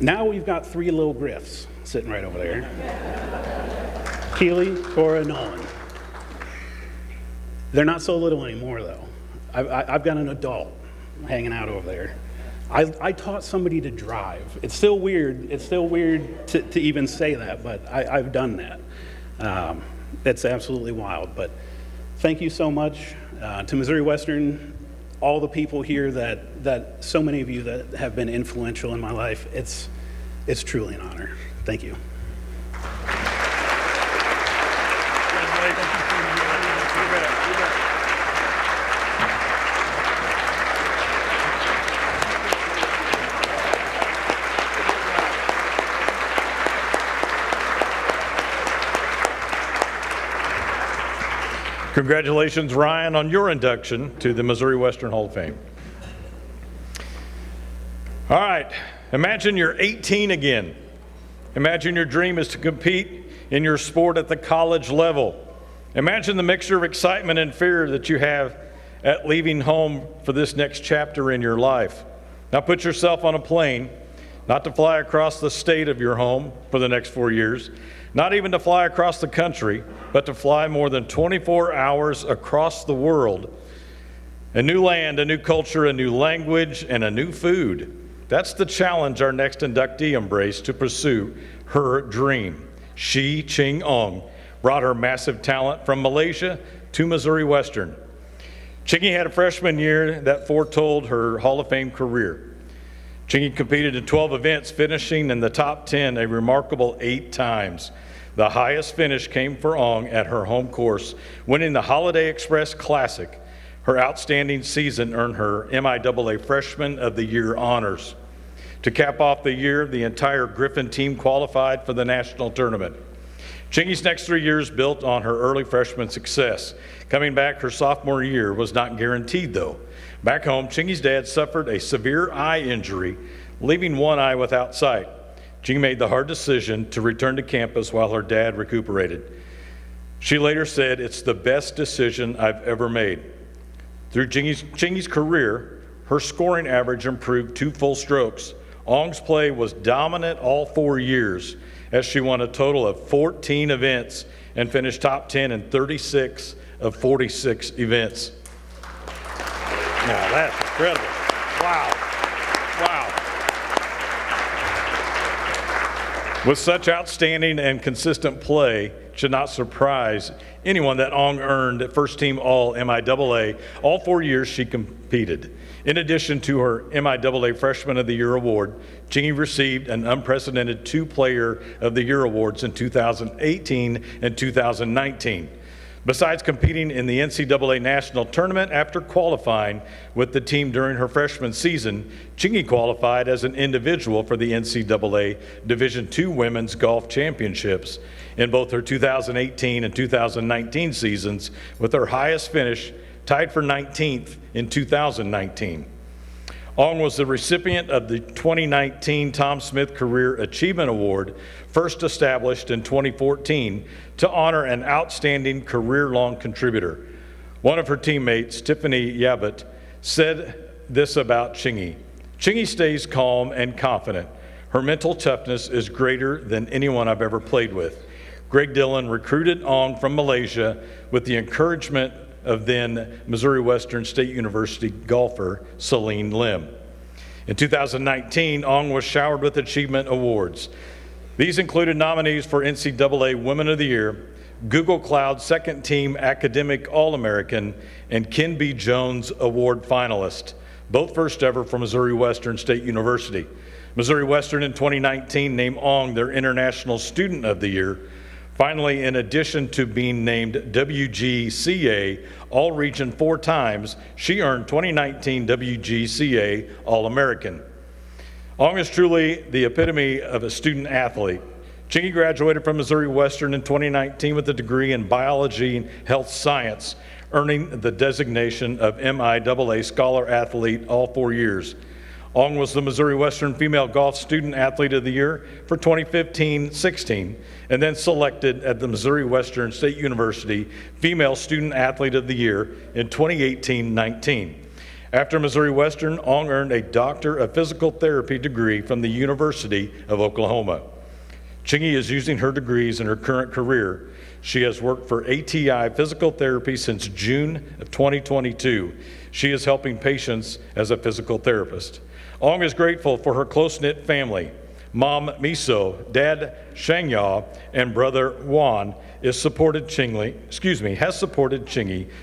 E: Now we've got 3 little Griffs sitting right over there. Keely, Cora, Nolan. They're not so little anymore, though. I've got an adult hanging out over there. I taught somebody to drive. It's still weird. It's still weird to even say that, but I've done that. It's absolutely wild. But thank you so much to Missouri Western, all the people here that so many of you that have been influential in my life. It's truly an honor. Thank you.
A: Congratulations, Ryan, on your induction to the Missouri Western Hall of Fame. All right, imagine you're 18 again. Imagine your dream is to compete in your sport at the college level. Imagine the mixture of excitement and fear that you have at leaving home for this next chapter in your life. Now put yourself on a plane, not to fly across the state of your home for the next 4 years, not even to fly across the country, but to fly more than 24 hours across the world. A new land, a new culture, a new language, and a new food. That's the challenge our next inductee embraced to pursue her dream. She, Ching Ong, brought her massive talent from Malaysia to Missouri Western. Chingy had a freshman year that foretold her Hall of Fame career. Chingy competed in 12 events, finishing in the top 10 a remarkable 8 times. The highest finish came for Ong at her home course, winning the Holiday Express Classic. Her outstanding season earned her MIAA Freshman of the Year honors. To cap off the year, the entire Griffin team qualified for the national tournament. Chingy's next 3 years built on her early freshman success. Coming back her sophomore year was not guaranteed, though. Back home, Chingy's dad suffered a severe eye injury, leaving one eye without sight. Chingy made the hard decision to return to campus while her dad recuperated. She later said, "It's the best decision I've ever made." Through Chingy's career, her scoring average improved 2 full strokes. Ong's play was dominant all 4 years, as she won a total of 14 events and finished top 10 in 36 of 46 events. Now that's incredible. Wow. Wow. With such outstanding and consistent play, it should not surprise anyone that Ong earned first team All MIAA all 4 years she competed. In addition to her MIAA Freshman of the Year award, Chingy received an unprecedented 2 Player of the Year awards in 2018 and 2019. Besides competing in the NCAA National Tournament after qualifying with the team during her freshman season, Chingy qualified as an individual for the NCAA Division II Women's Golf Championships in both her 2018 and 2019 seasons, with her highest finish tied for 19th in 2019. Ong was the recipient of the 2019 Tom Smith Career Achievement Award, first established in 2014 to honor an outstanding career-long contributor. One of her teammates, Tiffany Yabut, said this about Chingy. "Chingy stays calm and confident. Her mental toughness is greater than anyone I've ever played with." Greg Dillon recruited Ong from Malaysia with the encouragement of then Missouri Western State University golfer Celine Lim. In 2019, Ong was showered with achievement awards. These included nominees for NCAA Women of the Year, Google Cloud Second Team Academic All-American, and Ken B. Jones Award finalist, both first ever from Missouri Western State University. Missouri Western in 2019 named Ong their International Student of the Year. Finally, in addition to being named WGCA All-Region 4 times, she earned 2019 WGCA All-American. Ong is truly the epitome of a student athlete. Chingy graduated from Missouri Western in 2019 with a degree in biology and health science, earning the designation of MIAA Scholar Athlete all 4 years. Ong was the Missouri Western Female Golf Student Athlete of the Year for 2015-16, and then selected at the Missouri Western State University Female Student Athlete of the Year in 2018-19. After Missouri Western, Ong earned a Doctor of Physical Therapy degree from the University of Oklahoma. Chingy is using her degrees in her current career. She has worked for ATI Physical Therapy since June of 2022. She is helping patients as a physical therapist. Ong is grateful for her close-knit family. Mom Miso, Dad Shangya, and brother Juan has supported Chingy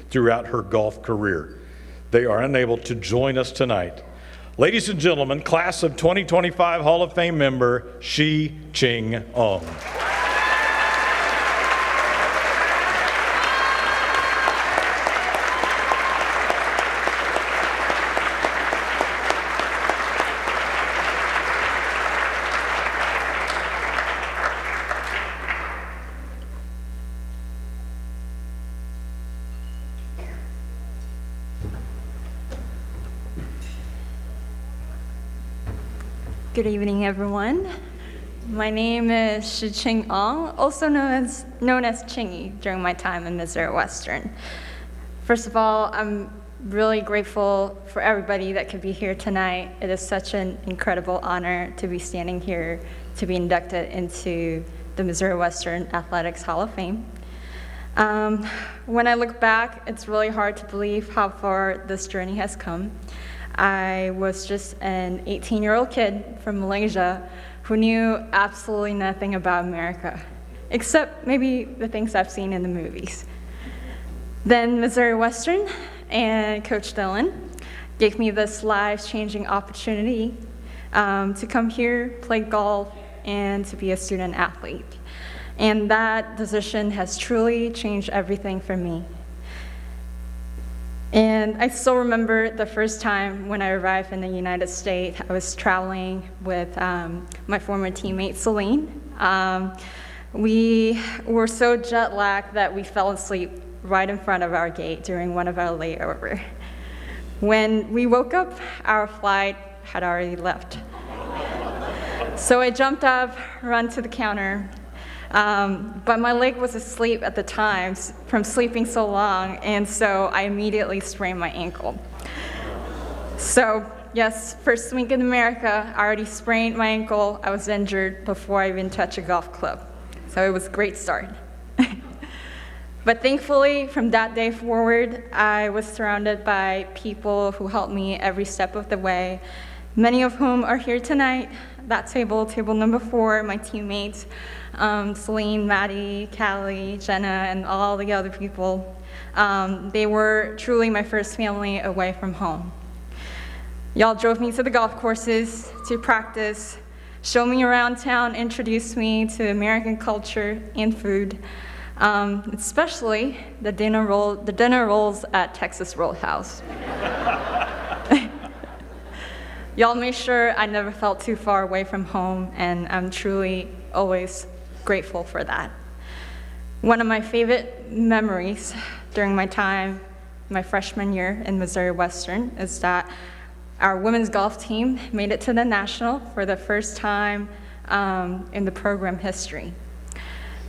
A: throughout her golf career. They are unable to join us tonight. Ladies and gentlemen, class of 2025 Hall of Fame member Shi Ching Ong.
F: Good evening, everyone. My name is Shi Ching Ong, also known as Chingy during my time in Missouri Western. First of all, I'm really grateful for everybody that could be here tonight. It is such an incredible honor to be standing here to be inducted into the Missouri Western Athletics Hall of Fame. When I look back, it's really hard to believe how far this journey has come. I was just an 18-year-old kid from Malaysia who knew absolutely nothing about America, except maybe the things I've seen in the movies. Then Missouri Western and Coach Dylan gave me this life-changing opportunity to come here, play golf, and to be a student athlete. And that decision has truly changed everything for me. And I still remember the first time when I arrived in the United States. I was traveling with my former teammate, Celine. We were so jet lagged that we fell asleep right in front of our gate during one of our layover. When we woke up, our flight had already left. So I jumped up, ran to the counter, but my leg was asleep at the time from sleeping so long, and so I immediately sprained my ankle. So yes, first week in America, I already sprained my ankle. I was injured before I even touched a golf club. So it was a great start. But thankfully, from that day forward, I was surrounded by people who helped me every step of the way, many of whom are here tonight. That table number 4, my teammates, Celine, Maddie, Callie, Jenna, and all the other people. They were truly my first family away from home. Y'all drove me to the golf courses to practice, showed me around town, introduced me to American culture and food, especially the dinner rolls at Texas Roadhouse. Y'all made sure I never felt too far away from home, and I'm truly always grateful for that. One of my favorite memories during my time, my freshman year in Missouri Western, is that our women's golf team made it to the National for the first time in the program history.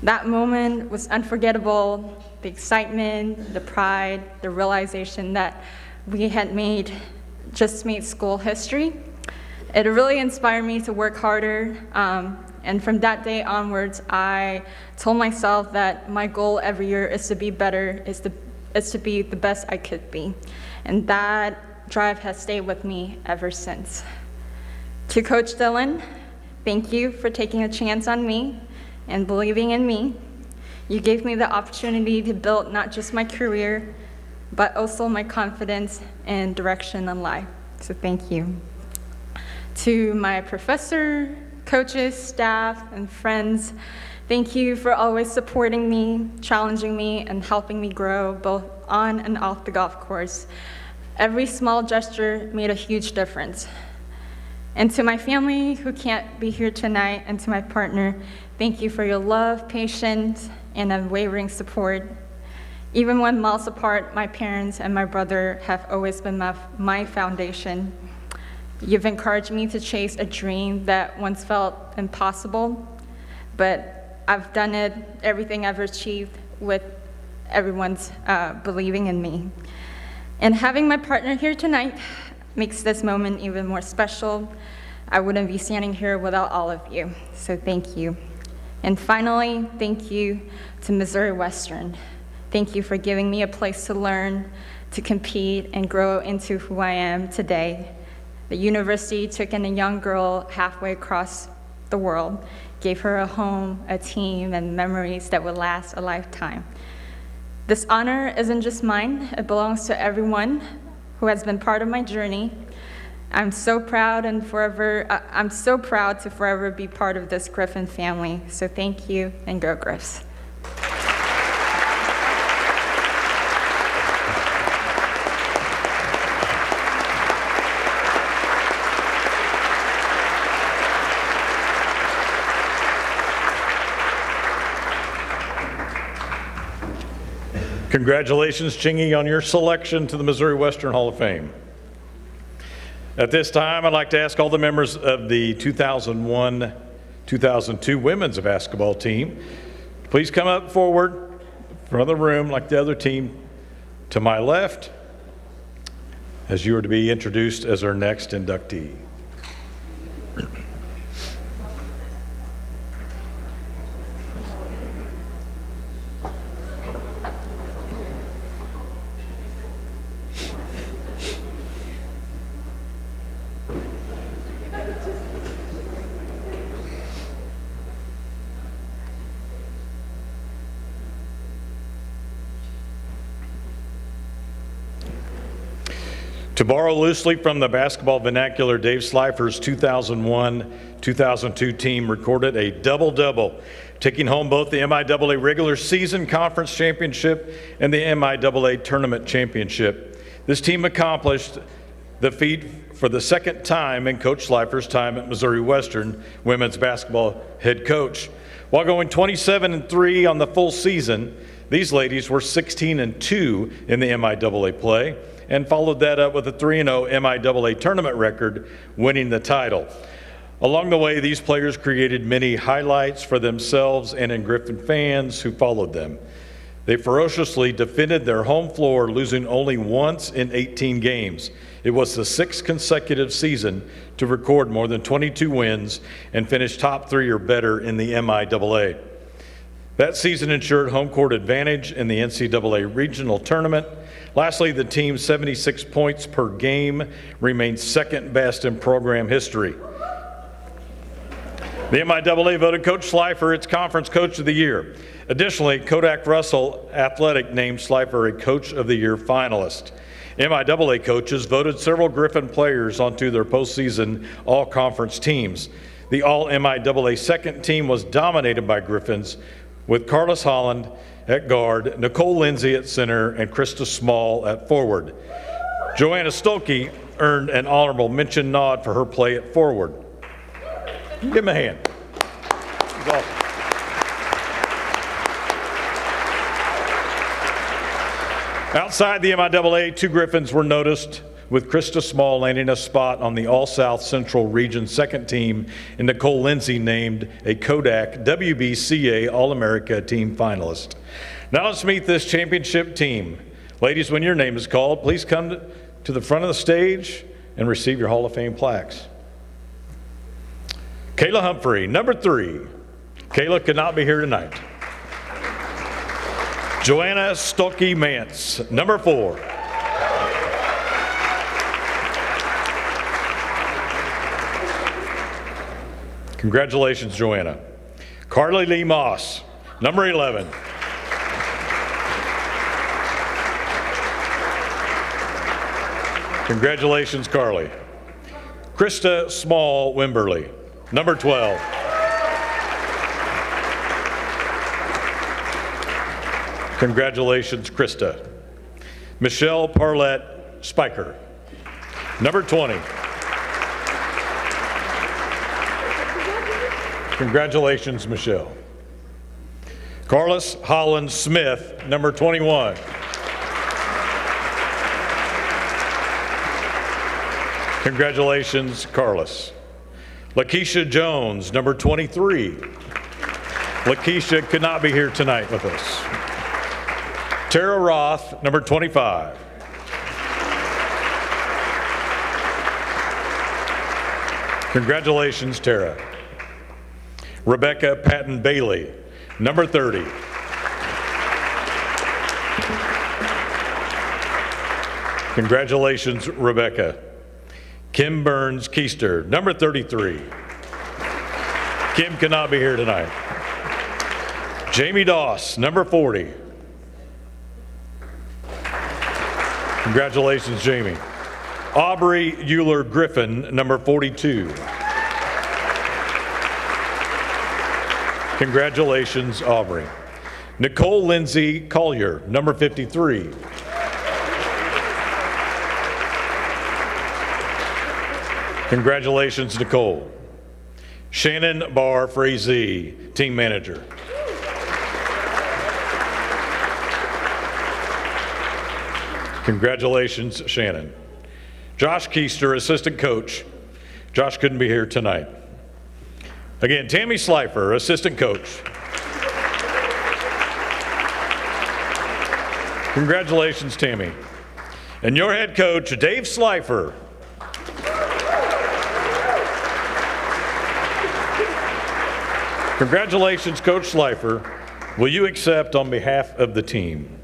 F: That moment was unforgettable. The excitement, the pride, the realization that we had just made school history. It really inspired me to work harder. And from that day onwards, I told myself that my goal every year is to be better, is to be the best I could be. And that drive has stayed with me ever since. To Coach Dylan, thank you for taking a chance on me and believing in me. You gave me the opportunity to build not just my career, but also my confidence and direction in life. So thank you. To my professor, coaches, staff, and friends, thank you for always supporting me, challenging me, and helping me grow both on and off the golf course. Every small gesture made a huge difference. And to my family who can't be here tonight, and to my partner, thank you for your love, patience, and unwavering support. Even when miles apart, my parents and my brother have always been my foundation. You've encouraged me to chase a dream that once felt impossible, but I've done it, everything I've achieved, with everyone's believing in me. And having my partner here tonight makes this moment even more special. I wouldn't be standing here without all of you, so thank you. And finally, thank you to Missouri Western. Thank you for giving me a place to learn, to compete, and grow into who I am today. The university took in a young girl halfway across the world, gave her a home, a team, and memories that would last a lifetime. This honor isn't just mine, it belongs to everyone who has been part of my journey. I'm so proud to forever be part of this Griffin family. So thank you, and go Griffs.
A: Congratulations, Chingy, on your selection to the Missouri Western Hall of Fame. At this time, I'd like to ask all the members of the 2001-2002 women's basketball team, please come up forward, front of the room like the other team to my left, as you are to be introduced as our next inductee. To borrow loosely from the basketball vernacular, Dave Slifer's 2001-2002 team recorded a double-double, taking home both the MIAA regular season conference championship and the MIAA tournament championship. This team accomplished the feat for the second time in Coach Slifer's time at Missouri Western women's basketball head coach. While going 27-3 on the full season, these ladies were 16-2 in the MIAA play, and followed that up with a 3-0 MIAA tournament record, winning the title. Along the way, these players created many highlights for themselves and in Griffin fans who followed them. They ferociously defended their home floor, losing only once in 18 games. It was the sixth consecutive season to record more than 22 wins and finish top 3 or better in the MIAA. That season ensured home court advantage in the NCAA regional tournament. Lastly, the team's 76 points per game remained second best in program history. The MIAA voted Coach Slifer its Conference Coach of the Year. Additionally, Kodak Russell Athletic named Slifer a Coach of the Year finalist. MIAA coaches voted several Griffin players onto their postseason all-conference teams. The all-MIAA second team was dominated by Griffins, with Carlos Holland at guard, Nicole Lindsay at center, and Krista Small at forward. Joanna Stolke earned an honorable mention nod for her play at forward. Give him a hand. He's awesome. Outside the MIAA, 2 Griffins were noticed, with Krista Small landing a spot on the All-South Central Region second team, and Nicole Lindsay named a Kodak WBCA All-America team finalist. Now let's meet this championship team. Ladies, when your name is called, please come to the front of the stage and receive your Hall of Fame plaques. Kayla Humphrey, number 3. Kayla could not be here tonight. Joanna Stolke Mance, number 4. Congratulations, Joanna. Carly Lee Moss, number 11. Congratulations, Carly. Krista Small Wimberly, number 12. Congratulations, Krista. Michelle Parlett Spiker, number 20. Congratulations, Michelle. Carlos Holland Smith, number 21. Congratulations, Carlos. Lakeisha Jones, number 23. Lakeisha could not be here tonight with us. Tara Roth, number 25. Congratulations, Tara. Rebecca Patton Bailey, number 30. Congratulations, Rebecca. Kim Burns Keister, number 33. Kim cannot be here tonight. Jamie Doss, number 40. Congratulations, Jamie. Aubrey Euler Griffin, number 42. Congratulations, Aubrey. Nicole Lindsay Collier, number 53. Congratulations, Nicole. Shannon Barr Frazee, team manager. Congratulations, Shannon. Josh Keister, assistant coach. Josh couldn't be here tonight. Again, Tammy Slifer, assistant coach. Congratulations, Tammy. And your head coach, Dave Slifer. Congratulations, Coach Slifer. Will you accept on behalf of the team?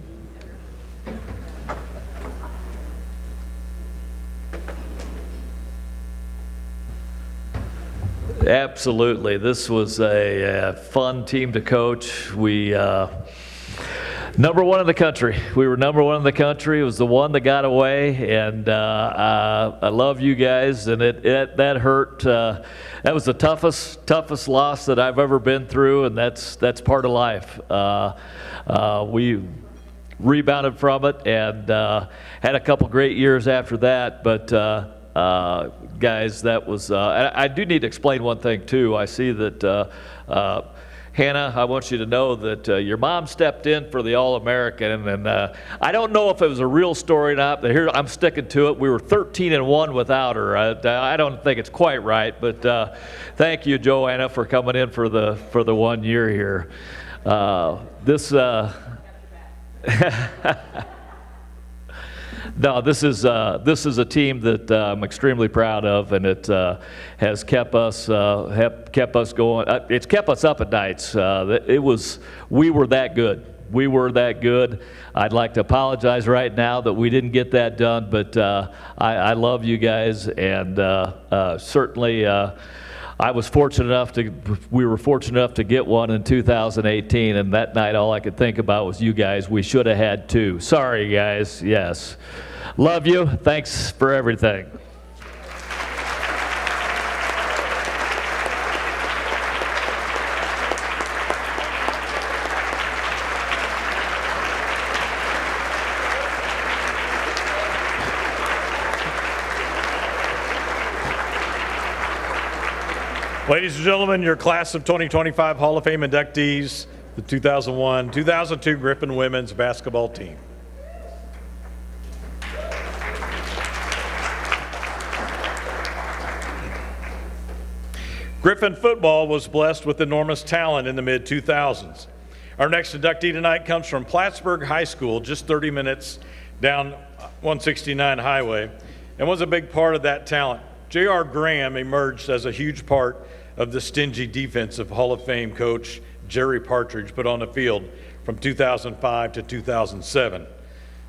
D: Absolutely. This was a fun team to coach. We number one in the country. We were number one in the country. It was the one that got away, and I love you guys. And that hurt. That was the toughest loss that I've ever been through, and that's part of life. We rebounded from it and had a couple great years after that, but. Guys, that was, I do need to explain one thing too. I see that Hannah, I want you to know that your mom stepped in for the All-American, and I don't know if it was a real story or not, but here I'm sticking to it. We were 13-1 without her. I don't think it's quite right, but thank you, Joanna, for coming in for the 1 year here. No, this is a team that I'm extremely proud of, and it has kept us going. It's kept us up at nights. We were that good. We were that good. I'd like to apologize right now that we didn't get that done, but I love you guys, and certainly. We were fortunate enough to get one in 2018, and that night all I could think about was you guys. We should have had two. Sorry, guys. Yes. Love you. Thanks for everything.
A: Ladies and gentlemen, your class of 2025 Hall of Fame inductees, the 2001-2002 Griffin women's basketball team. Griffin football was blessed with enormous talent in the mid-2000s. Our next inductee tonight comes from Plattsburgh High School, just 30 minutes down 169 Highway, and was a big part of that talent. J.R. Graham emerged as a huge part of the stingy defense of Hall of Fame coach Jerry Partridge put on the field from 2005 to 2007.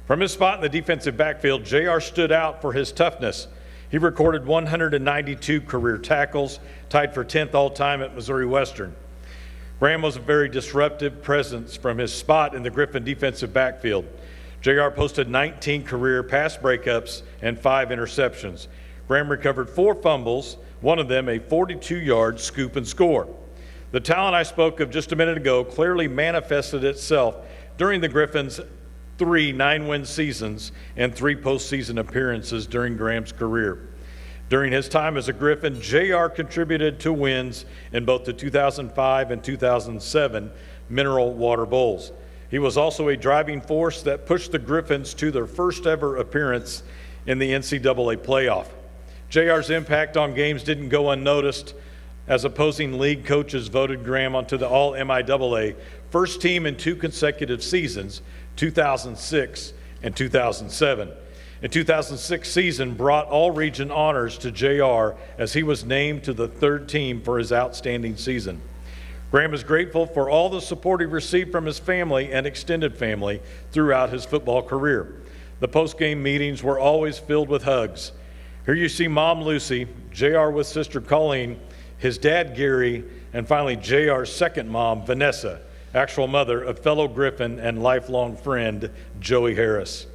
A: From his spot in the defensive backfield, J.R. stood out for his toughness. He recorded 192 career tackles, tied for 10th all-time at Missouri Western. Graham was a very disruptive presence from his spot in the Griffin defensive backfield. J.R. posted 19 career pass breakups and 5 interceptions. Graham recovered 4 fumbles, one of them a 42-yard scoop and score. The talent I spoke of just a minute ago clearly manifested itself during the Griffins' 3 9-win seasons and 3 postseason appearances during Graham's career. During his time as a Griffin, J.R. contributed to wins in both the 2005 and 2007 Mineral Water Bowls. He was also a driving force that pushed the Griffins to their first ever appearance in the NCAA playoff. J.R.'s impact on games didn't go unnoticed, as opposing league coaches voted Graham onto the All-MIAA first team in 2 consecutive seasons, 2006 and 2007. In 2006 season brought all-region honors to J.R. as he was named to the 3rd team for his outstanding season. Graham is grateful for all the support he received from his family and extended family throughout his football career. The post-game meetings were always filled with hugs. Here you see Mom Lucy, JR with sister Colleen, his dad Gary, and finally JR's second mom, Vanessa, actual mother of fellow Griffin and lifelong friend, Joey Harris.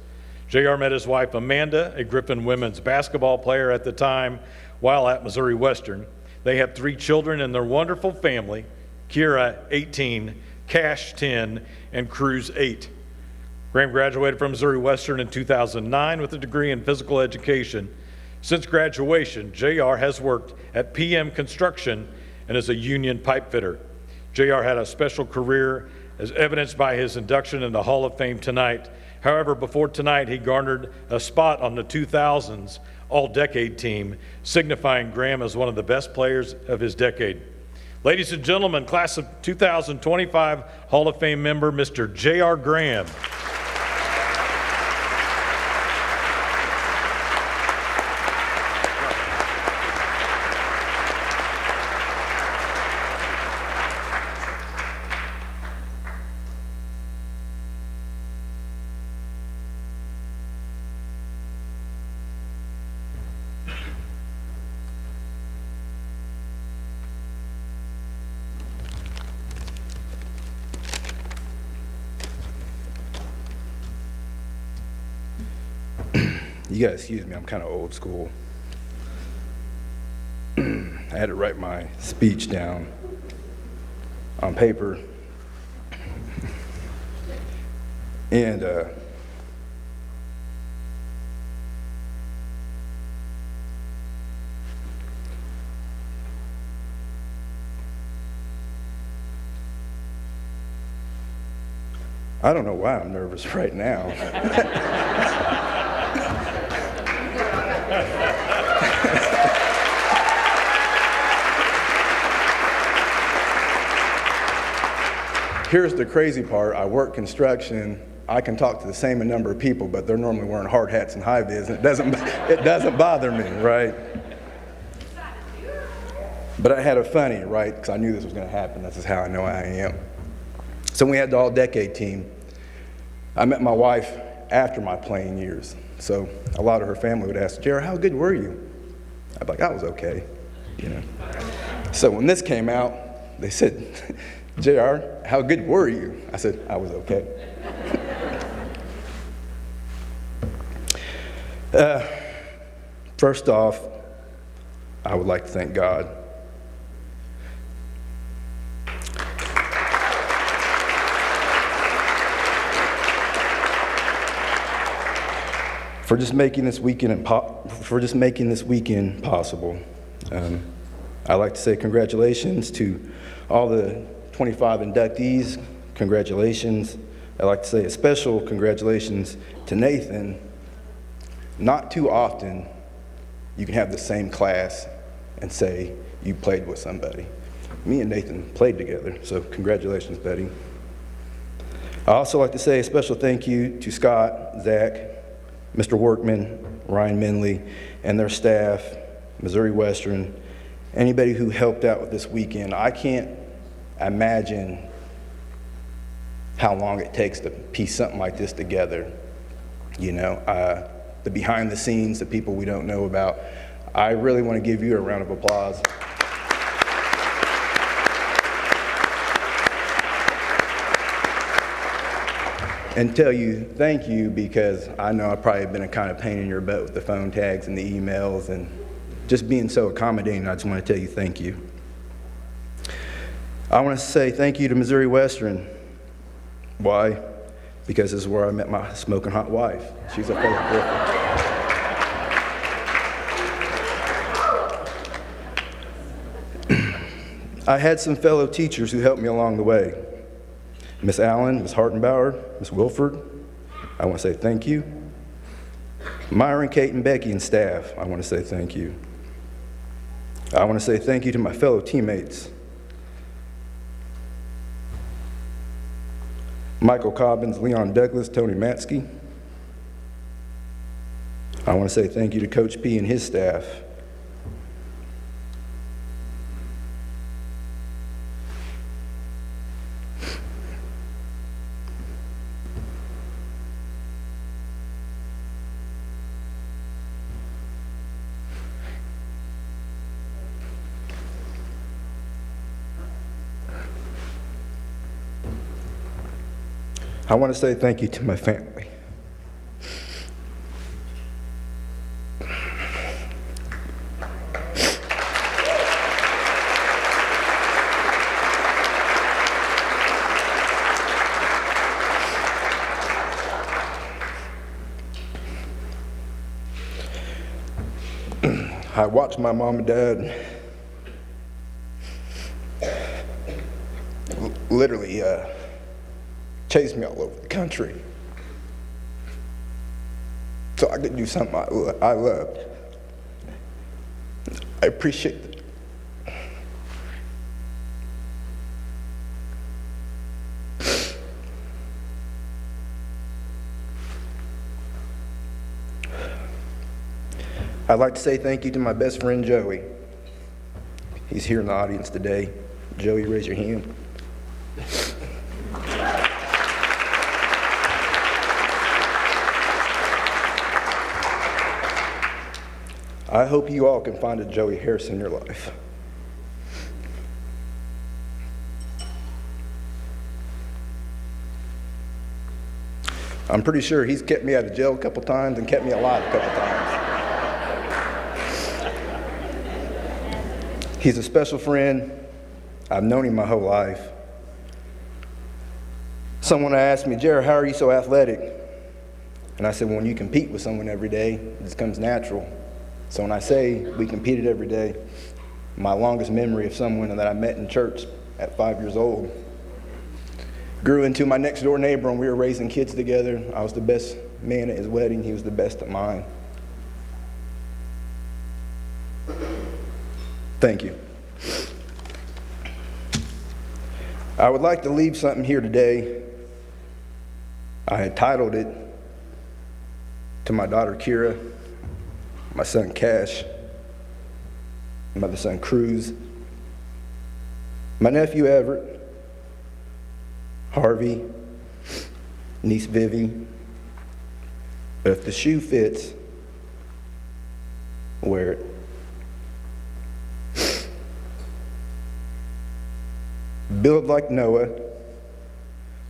A: JR met his wife Amanda, a Griffin women's basketball player at the time, while at Missouri Western. They have 3 children and their wonderful family, Kira, 18, Cash, 10, and Cruz, 8. Graham graduated from Missouri Western in 2009 with a degree in physical education. Since graduation, JR has worked at PM Construction and is a union pipe fitter. JR had a special career as evidenced by his induction in the Hall of Fame tonight. However, before tonight, he garnered a spot on the 2000s All-Decade team, signifying Graham as one of the best players of his decade. Ladies and gentlemen, class of 2025 Hall of Fame member, Mr. J.R. Graham.
G: You gotta excuse me, I'm kind of old school. I had to write my speech down on paper. And I don't know why I'm nervous right now. Here's the crazy part. I work construction. I can talk to the same number of people, but they're normally wearing hard hats and high vis, and it doesn't bother me, right? But I had a funny, right? Because I knew this was going to happen. This is how I know I am. So when we had the all-decade team, I met my wife after my playing years. So a lot of her family would ask, "JR, how good were you?" I'd be like, "I was okay," you know. So when this came out, they said, "JR, how good were you?" I said, "I was okay." First off, I would like to thank God. For just making this weekend possible. I'd like to say congratulations to all the 25 inductees. Congratulations. I'd like to say a special congratulations to Nathan. Not too often you can have the same class and say you played with somebody. Me and Nathan played together, so congratulations, buddy. I'd also like to say a special thank you to Scott, Zach, Mr. Workman, Ryan Minley, and their staff, Missouri Western, anybody who helped out with this weekend. I can't imagine how long it takes to piece something like this together. You know, the behind the scenes, the people we don't know about. I really want to give you a round of applause. And tell you thank you, because I know I've probably been a kind of pain in your butt with the phone tags and the emails and just being so accommodating. I just want to tell you thank you. I want to say thank you to Missouri Western. Why? Because this is where I met my smoking hot wife. She's a fellow Griffin. I had some fellow teachers who helped me along the way. Miss Allen, Miss Hartenbauer, Miss Wilford, I want to say thank you. Myron, Kate, and Becky and staff, I want to say thank you. I want to say thank you to my fellow teammates. Michael Cobbins, Leon Douglas, Tony Matsky. I want to say thank you to Coach P and his staff. I want to say thank you to my family. I watched my mom and dad literally chase me all over the country so I could do something I loved. I appreciate that. I'd like to say thank you to my best friend, Joey. He's here in the audience today. Joey, raise your hand. I hope you all can find a Joey Harris in your life. I'm pretty sure he's kept me out of jail a couple times and kept me alive a couple times. He's a special friend. I've known him my whole life. Someone asked me, Jared, how are you so athletic? And I said, well, when you compete with someone every day, it just comes natural. So when I say we competed every day, my longest memory of someone that I met in church at 5 years old grew into my next door neighbor, and we were raising kids together. I was the best man at his wedding. He was the best at mine. Thank you. I would like to leave something here today. I had titled it to my daughter Kira, my son Cash, my other son Cruz, my nephew Everett, Harvey, niece Vivi. But if the shoe fits, wear it. Build like Noah,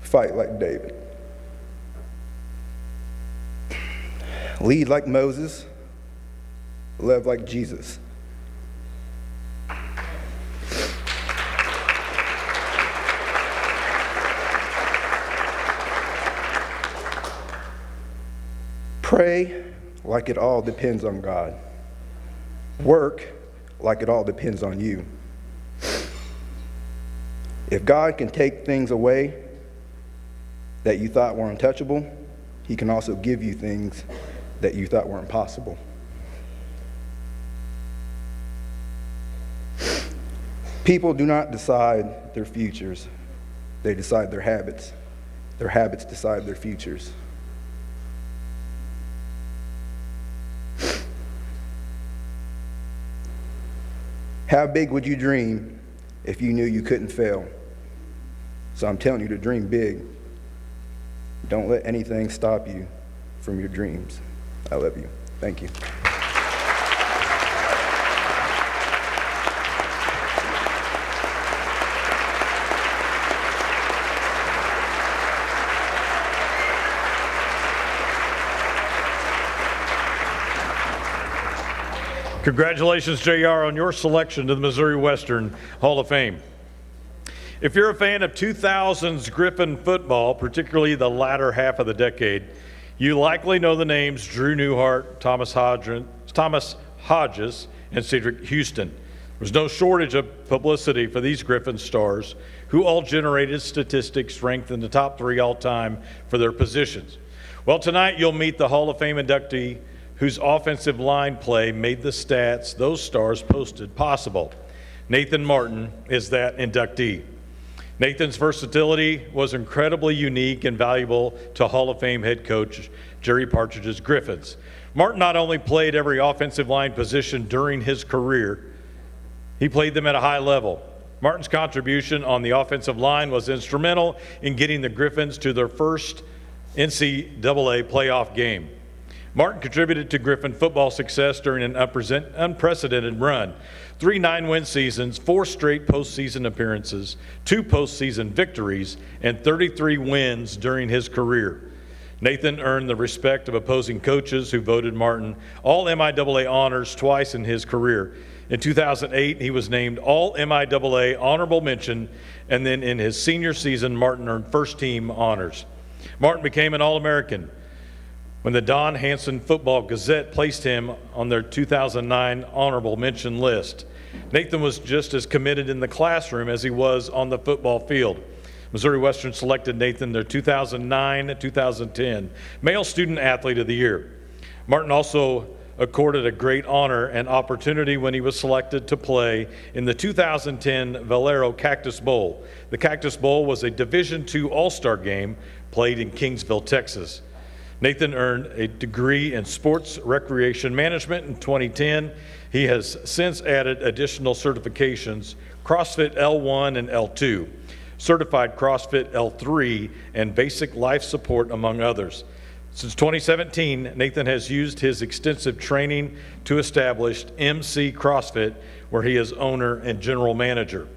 G: fight like David. Lead like Moses, love like Jesus. Pray like it all depends on God. Work like it all depends on you. If God can take things away that you thought were untouchable, He can also give you things that you thought were impossible. People do not decide their futures. They decide their habits. Their habits decide their futures. How big would you dream if you knew you couldn't fail? So I'm telling you to dream big. Don't let anything stop you from your dreams. I love you. Thank you.
A: Congratulations, JR, on your selection to the Missouri Western Hall of Fame. If you're a fan of 2000s Griffin football, particularly the latter half of the decade, you likely know the names Drew Newhart, Thomas Hodges, and Cedric Houston. There's no shortage of publicity for these Griffin stars, who all generated statistics ranked in the top 3 all-time for their positions. Well, tonight you'll meet the Hall of Fame inductee whose offensive line play made the stats those stars posted possible. Nathan Martin is that inductee. Nathan's versatility was incredibly unique and valuable to Hall of Fame head coach Jerry Partridge's Griffins. Martin not only played every offensive line position during his career, he played them at a high level. Martin's contribution on the offensive line was instrumental in getting the Griffins to their first NCAA playoff game. Martin contributed to Griffin football success during an unprecedented run. 3 9-win seasons, 4 straight postseason appearances, 2 postseason victories, and 33 wins during his career. Nathan earned the respect of opposing coaches who voted Martin all MIAA honors twice in his career. In 2008, he was named all MIAA honorable mention, and then in his senior season, Martin earned first team honors. Martin became an All-American when the Don Hanson Football Gazette placed him on their 2009 honorable mention list. Nathan was just as committed in the classroom as he was on the football field. Missouri Western selected Nathan their 2009-2010 Male Student Athlete of the Year. Martin also accorded a great honor and opportunity when he was selected to play in the 2010 Valero Cactus Bowl. The Cactus Bowl was a Division II All-Star game played in Kingsville, Texas. Nathan earned a degree in sports recreation management in 2010. He has since added additional certifications, CrossFit L1 and L2, Certified CrossFit L3, and Basic Life Support, among others. Since 2017, Nathan has used his extensive training to establish MC CrossFit, where he is owner and general manager.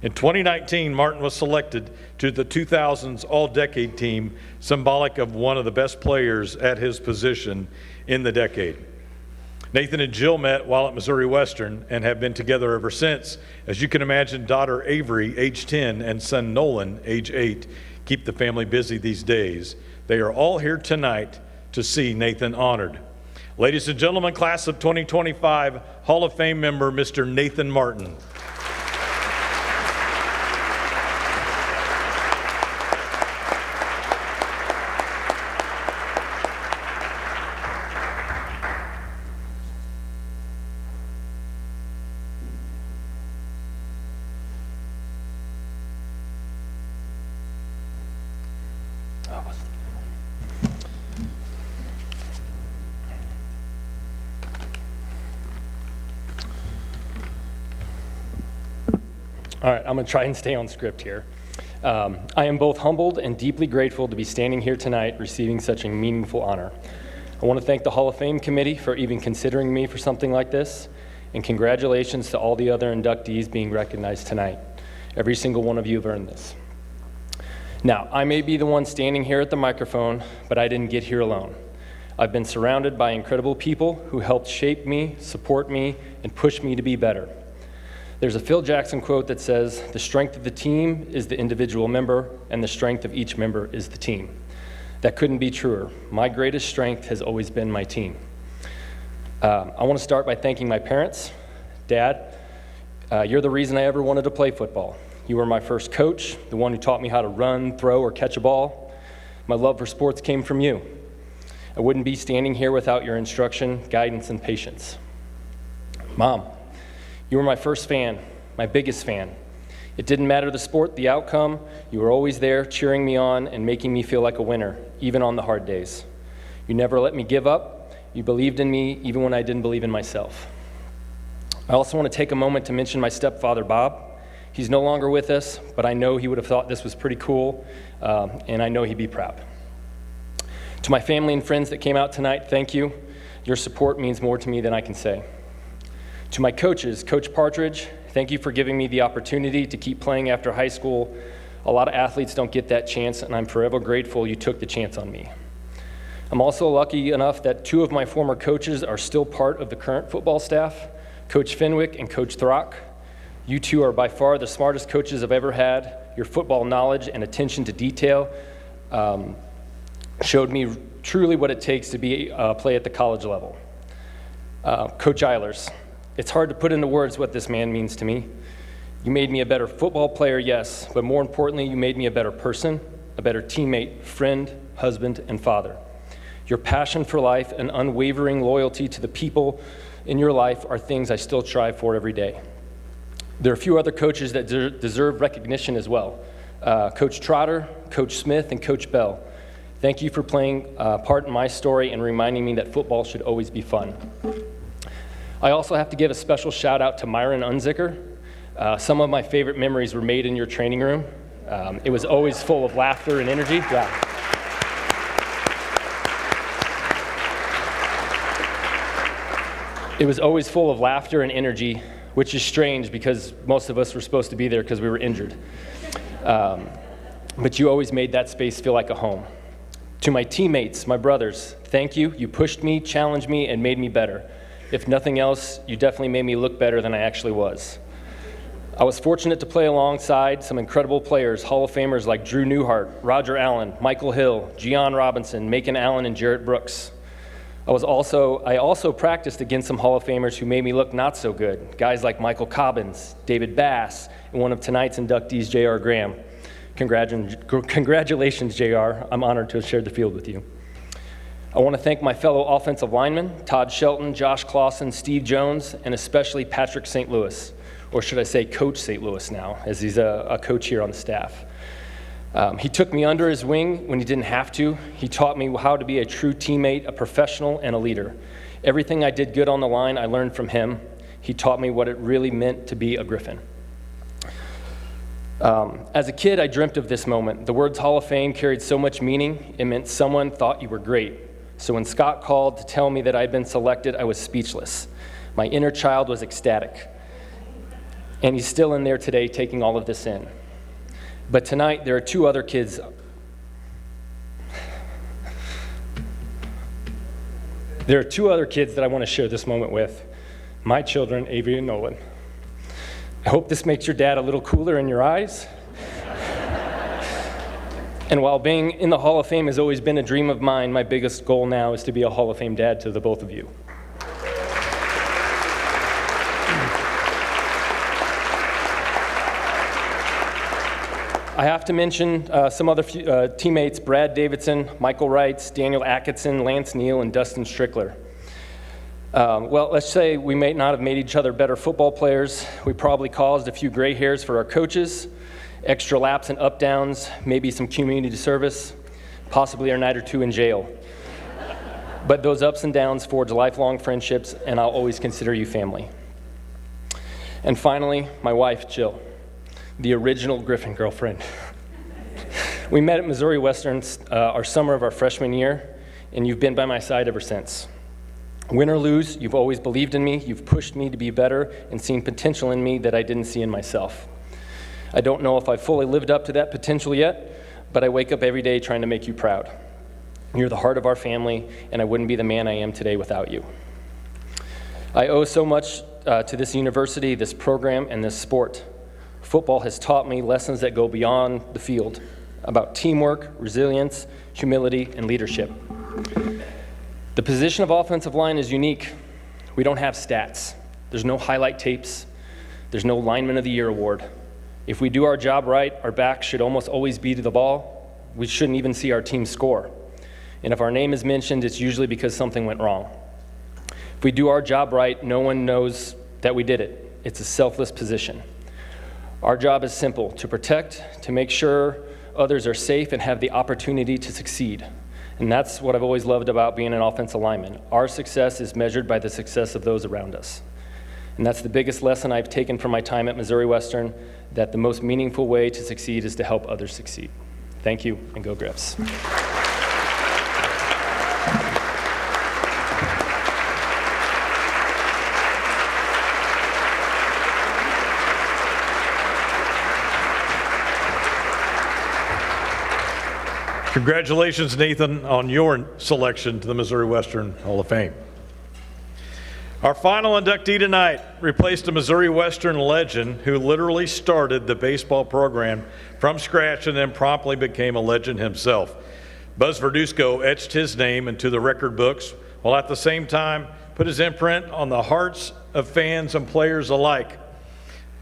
A: In 2019, Martin was selected to the 2000s All-Decade team, symbolic of one of the best players at his position in the decade. Nathan and Jill met while at Missouri Western and have been together ever since. As you can imagine, daughter Avery, age 10, and son Nolan, age 8, keep the family busy these days. They are all here tonight to see Nathan honored. Ladies and gentlemen, class of 2025 Hall of Fame member, Mr. Nathan Martin.
H: All right, I'm going to try and stay on script here. I am both humbled and deeply grateful to be standing here tonight receiving such a meaningful honor. I want to thank the Hall of Fame committee for even considering me for something like this, and congratulations to all the other inductees being recognized tonight. Every single one of you have earned this. Now, I may be the one standing here at the microphone, but I didn't get here alone. I've been surrounded by incredible people who helped shape me, support me, and push me to be better. There's a Phil Jackson quote that says, "The strength of the team is the individual member, and the strength of each member is the team." That couldn't be truer. My greatest strength has always been my team. I want to start by thanking my parents. Dad, you're the reason I ever wanted to play football. You were my first coach, the one who taught me how to run, throw, or catch a ball. My love for sports came from you. I wouldn't be standing here without your instruction, guidance, and patience. Mom, you were my first fan, my biggest fan. It didn't matter the sport, the outcome. You were always there cheering me on and making me feel like a winner, even on the hard days. You never let me give up. You believed in me even when I didn't believe in myself. I also want to take a moment to mention my stepfather, Bob. He's no longer with us, but I know he would have thought this was pretty cool, and I know he'd be proud. To my family and friends that came out tonight, thank you. Your support means more to me than I can say. To my coaches, Coach Partridge, thank you for giving me the opportunity to keep playing after high school. A lot of athletes don't get that chance, and I'm forever grateful you took the chance on me. I'm also lucky enough that 2 of my former coaches are still part of the current football staff, Coach Fenwick and Coach Throck. You 2 are by far the smartest coaches I've ever had. Your football knowledge and attention to detail showed me truly what it takes to play at the college level. Coach Eilers, it's hard to put into words what this man means to me. You made me a better football player, yes, but more importantly, you made me a better person, a better teammate, friend, husband, and father. Your passion for life and unwavering loyalty to the people in your life are things I still strive for every day. There are a few other coaches that deserve recognition as well. Coach Trotter, Coach Smith, and Coach Bell. Thank you for playing part in my story and reminding me that football should always be fun. I also have to give a special shout out to Myron Unzicker. Some of my favorite memories were made in your training room. It was always full of laughter and energy. Yeah. It was always full of laughter and energy, which is strange because most of us were supposed to be there because we were injured. But you always made that space feel like a home. To my teammates, my brothers, thank you. You pushed me, challenged me, and made me better. If nothing else, you definitely made me look better than I actually was. I was fortunate to play alongside some incredible players, Hall of Famers like Drew Newhart, Roger Allen, Michael Hill, Gian Robinson, Macon Allen, and Jarrett Brooks. I also practiced against some Hall of Famers who made me look not so good, guys like Michael Cobbins, David Bass, and one of tonight's inductees, J.R. Graham. Congratulations, JR. I'm honored to have shared the field with you. I want to thank my fellow offensive linemen, Todd Shelton, Josh Clausen, Steve Jones, and especially Patrick St. Louis, or should I say Coach St. Louis now, as he's a coach here on the staff. He took me under his wing when he didn't have to. He taught me how to be a true teammate, a professional, and a leader. Everything I did good on the line, I learned from him. He taught me what it really meant to be a Griffin. As a kid, I dreamt of this moment. The words Hall of Fame carried so much meaning. It meant someone thought you were great. So when Scott called to tell me that I'd been selected, I was speechless. My inner child was ecstatic. And he's still in there today taking all of this in. But tonight, there are two other kids. There are two other kids that I want to share this moment with. My children, Avery and Nolan. I hope this makes your dad a little cooler in your eyes. And while being in the Hall of Fame has always been a dream of mine, my biggest goal now is to be a Hall of Fame dad to the both of you. I have to mention some other teammates, Brad Davidson, Michael Wrights, Daniel Atkinson, Lance Neal, and Dustin Strickler. Well, let's say we may not have made each other better football players. We probably caused a few gray hairs for our coaches, extra laps and up downs, maybe some community service, possibly a night or two in jail. But those ups and downs forge lifelong friendships, and I'll always consider you family. And finally, my wife, Jill, the original Griffin girlfriend. We met at Missouri Western our summer of our freshman year, and you've been by my side ever since. Win or lose, you've always believed in me, you've pushed me to be better, and seen potential in me that I didn't see in myself. I don't know if I've fully lived up to that potential yet, but I wake up every day trying to make you proud. You're the heart of our family, and I wouldn't be the man I am today without you. I owe so much to this university, this program, and this sport. Football has taught me lessons that go beyond the field, about teamwork, resilience, humility, and leadership. The position of offensive line is unique. We don't have stats. There's no highlight tapes. There's no Lineman of the Year award. If we do our job right, our back should almost always be to the ball. We shouldn't even see our team score. And if our name is mentioned, it's usually because something went wrong. If we do our job right, no one knows that we did it. It's a selfless position. Our job is simple: to protect, to make sure others are safe and have the opportunity to succeed. And that's what I've always loved about being an offensive lineman. Our success is measured by the success of those around us. And that's the biggest lesson I've taken from my time at Missouri Western, that the most meaningful way to succeed is to help others succeed. Thank you, and go Griffs.
A: Congratulations, Nathan, on your selection to the Missouri Western Hall of Fame. Our final inductee tonight replaced a Missouri Western legend who literally started the baseball program from scratch and then promptly became a legend himself. Buzz Verduzco etched his name into the record books, while at the same time put his imprint on the hearts of fans and players alike.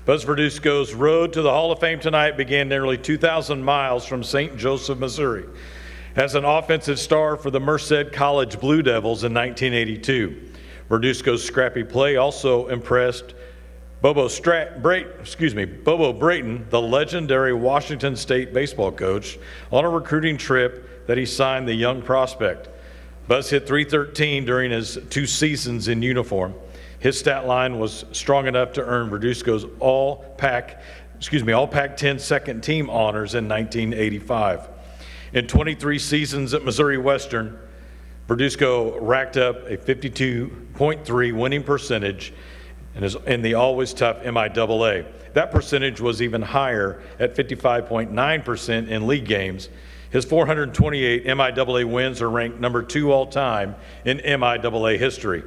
A: Buzz Verduzco's road to the Hall of Fame tonight began nearly 2,000 miles from St. Joseph, Missouri, as an offensive star for the Merced College Blue Devils in 1982. Verduzco's scrappy play also impressed Bobo Brayton, the legendary Washington State baseball coach, on a recruiting trip that he signed the young prospect. Buzz hit .313 during his 2 seasons in uniform. His stat line was strong enough to earn Verduzco's all Pac-10 second team honors in 1985. In 23 seasons at Missouri Western, Verduzco racked up a 52.3 winning percentage and is in the always tough MIAA. That percentage was even higher at 55.9% in league games. His 428 MIAA wins are ranked number 2 all time in MIAA history.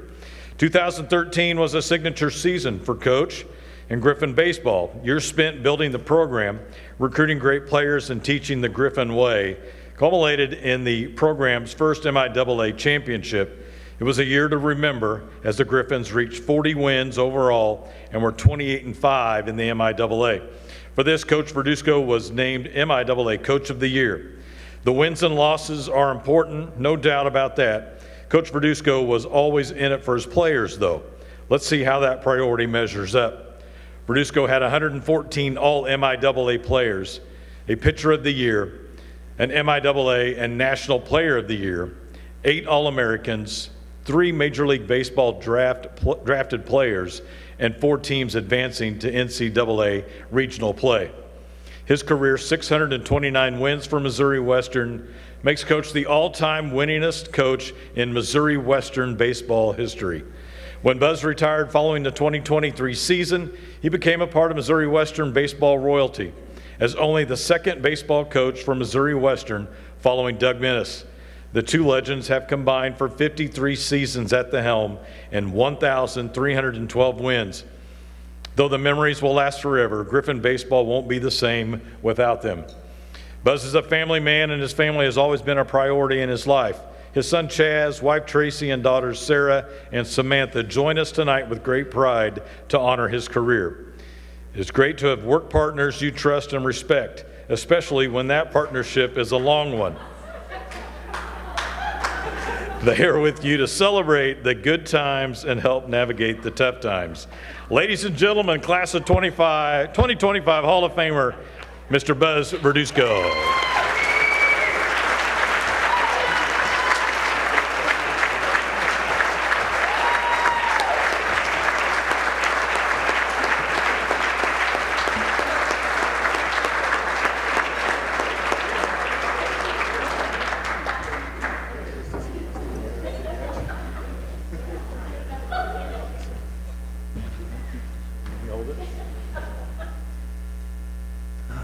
A: 2013 was a signature season for Coach and Griffin baseball. Years spent building the program, recruiting great players, and teaching the Griffin way culminated in the program's first MIAA championship. It was a year to remember as the Griffins reached 40 wins overall and were 28-5 in the MIAA. For this, Coach Verduzco was named MIAA Coach of the Year. The wins and losses are important, no doubt about that. Coach Verduzco was always in it for his players, though. Let's see how that priority measures up. Verduzco had 114 All-MIAA players, a Pitcher of the Year, an MIAA and National Player of the Year, 8 All-Americans, 3 Major League Baseball drafted players, and 4 teams advancing to NCAA regional play. His career 629 wins for Missouri Western makes Coach the all-time winningest coach in Missouri Western baseball history. When Buzz retired following the 2023 season, he became a part of Missouri Western baseball royalty as only the second baseball coach for Missouri Western following Doug Minnis. The two legends have combined for 53 seasons at the helm and 1,312 wins. Though the memories will last forever, Griffin baseball won't be the same without them. Buzz is a family man, and his family has always been a priority in his life. His son Chaz, wife Tracy, and daughters Sarah and Samantha join us tonight with great pride to honor his career. It's great to have work partners you trust and respect, especially when that partnership is a long one. They are with you to celebrate the good times and help navigate the tough times. Ladies and gentlemen, class of 2025 Hall of Famer, Mr. Buzz Verduzco.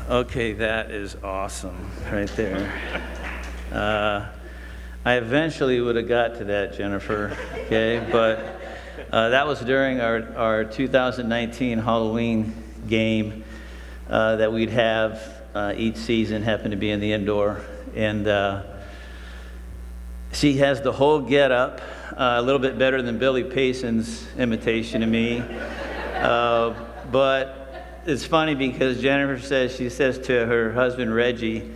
I: Okay, that is awesome right there. I eventually would have got to that, Jennifer, okay? But that was during our 2019 Halloween game that we'd have each season, happened to be in the indoor. And she has the whole get-up, a little bit better than Billy Payson's imitation of me. But it's funny because Jennifer she says to her husband, Reggie,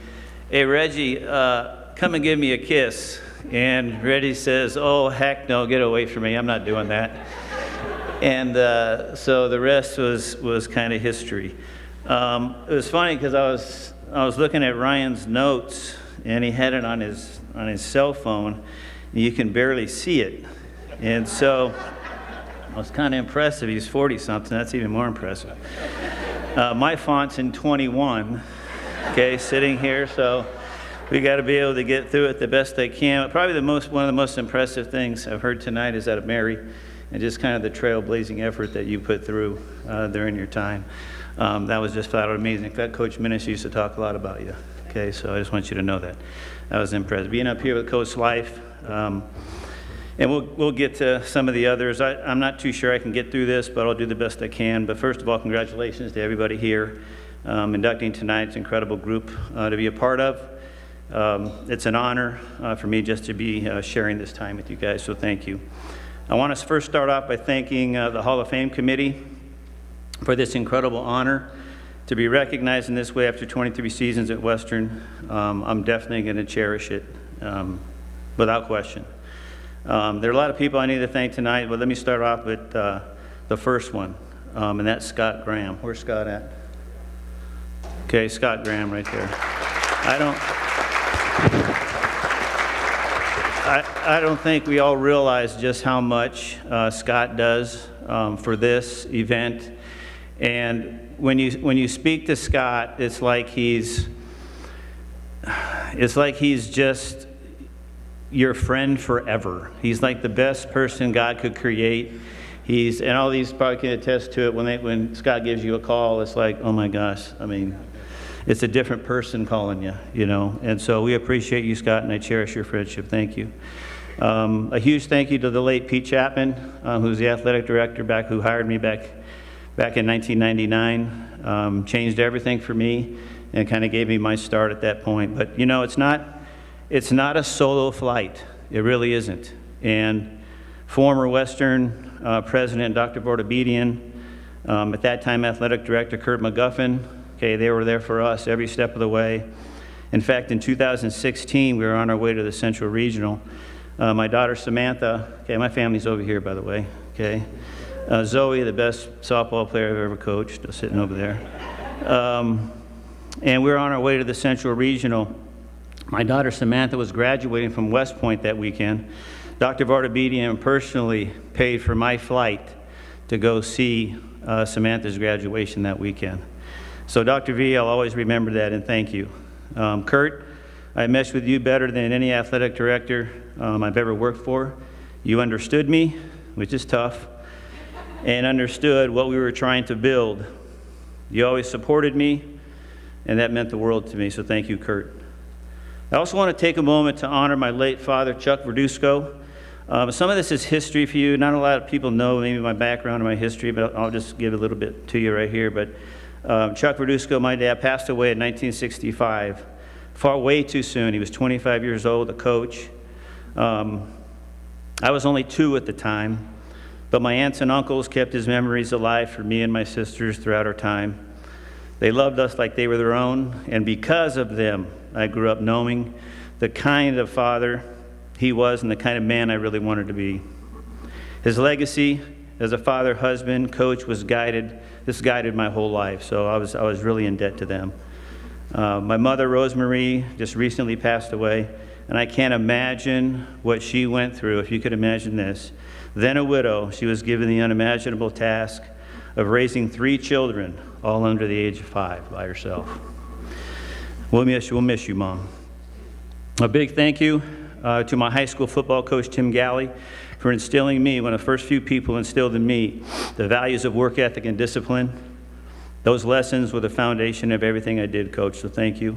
I: "Hey, Reggie, come and give me a kiss." And Reggie says, "Oh, heck no, get away from me. I'm not doing that." And so the rest was kind of history. It was funny because I was looking at Ryan's notes, and he had it on his cell phone, and you can barely see it. And so I was kind of impressive. He's 40-something. That's even more impressive. My font's in 21, okay, sitting here, so we got to be able to get through it the best I can. Probably one of the most impressive things I've heard tonight is out of Mary, and just kind of the trailblazing effort that you put through during your time. That was just flat out amazing. That Coach Minnis used to talk a lot about you, okay, so I just want you to know that. That was impressive. Being up here with Coach Life, and we'll get to some of the others. I'm not too sure I can get through this, but I'll do the best I can. But first of all, congratulations to everybody here inducting tonight's incredible group to be a part of. It's an honor for me just to be sharing this time with you guys, so thank you. I want to first start off by thanking the Hall of Fame Committee for this incredible honor to be recognized in this way after 23 seasons at Western. I'm definitely going to cherish it without question. There are a lot of people I need to thank tonight, but let me start off with the first one, and that's Scott Graham. Where's Scott at? Okay, Scott Graham right there. I don't think we all realize just how much Scott does for this event. And when you speak to Scott, it's like he's just your friend forever. He's like the best person God could create. And all these probably can attest to it, when Scott gives you a call, it's like, oh my gosh, I mean, it's a different person calling you, you know. And so we appreciate you, Scott, and I cherish your friendship. Thank you. A huge thank you to the late Pete Chapman, who's the athletic director who hired me back in 1999, changed everything for me and kind of gave me my start at that point. But, you know, it's not a solo flight. It really isn't. And former Western President Dr. Vortabedian, at that time athletic director Kurt McGuffin, okay, they were there for us every step of the way. In fact, in 2016, we were on our way to the Central Regional. My daughter Samantha, okay, my family's over here, by the way, okay. Zoe, the best softball player I've ever coached, sitting over there. And we were on our way to the Central Regional. My daughter Samantha was graduating from West Point that weekend. Dr. Vortabedian personally paid for my flight to go see Samantha's graduation that weekend. So Dr. V, I'll always remember that, and thank you. Kurt, I meshed with you better than any athletic director I've ever worked for. You understood me, which is tough, and understood what we were trying to build. You always supported me, and that meant the world to me, so thank you, Kurt. I also want to take a moment to honor my late father, Chuck Verdusco. Some of this is history for you. Not a lot of people know maybe my background and my history, but I'll just give a little bit to you right here. But Chuck Verdusco, my dad, passed away in 1965, way too soon. He was 25 years old, a coach. I was only 2 at the time, but my aunts and uncles kept his memories alive for me and my sisters throughout our time. They loved us like they were their own, and because of them, I grew up knowing the kind of father he was and the kind of man I really wanted to be. His legacy as a father, husband, coach guided my whole life, so I was really in debt to them. My mother, Rosemarie, just recently passed away, and I can't imagine what she went through, if you could imagine this. Then a widow, she was given the unimaginable task of raising 3 children, all under the age of 5, by herself. We'll miss you, Mom. A big thank you to my high school football coach, Tim Galley, for instilling in me, one of the first few people instilled in me, the values of work ethic and discipline. Those lessons were the foundation of everything I did, Coach, so thank you.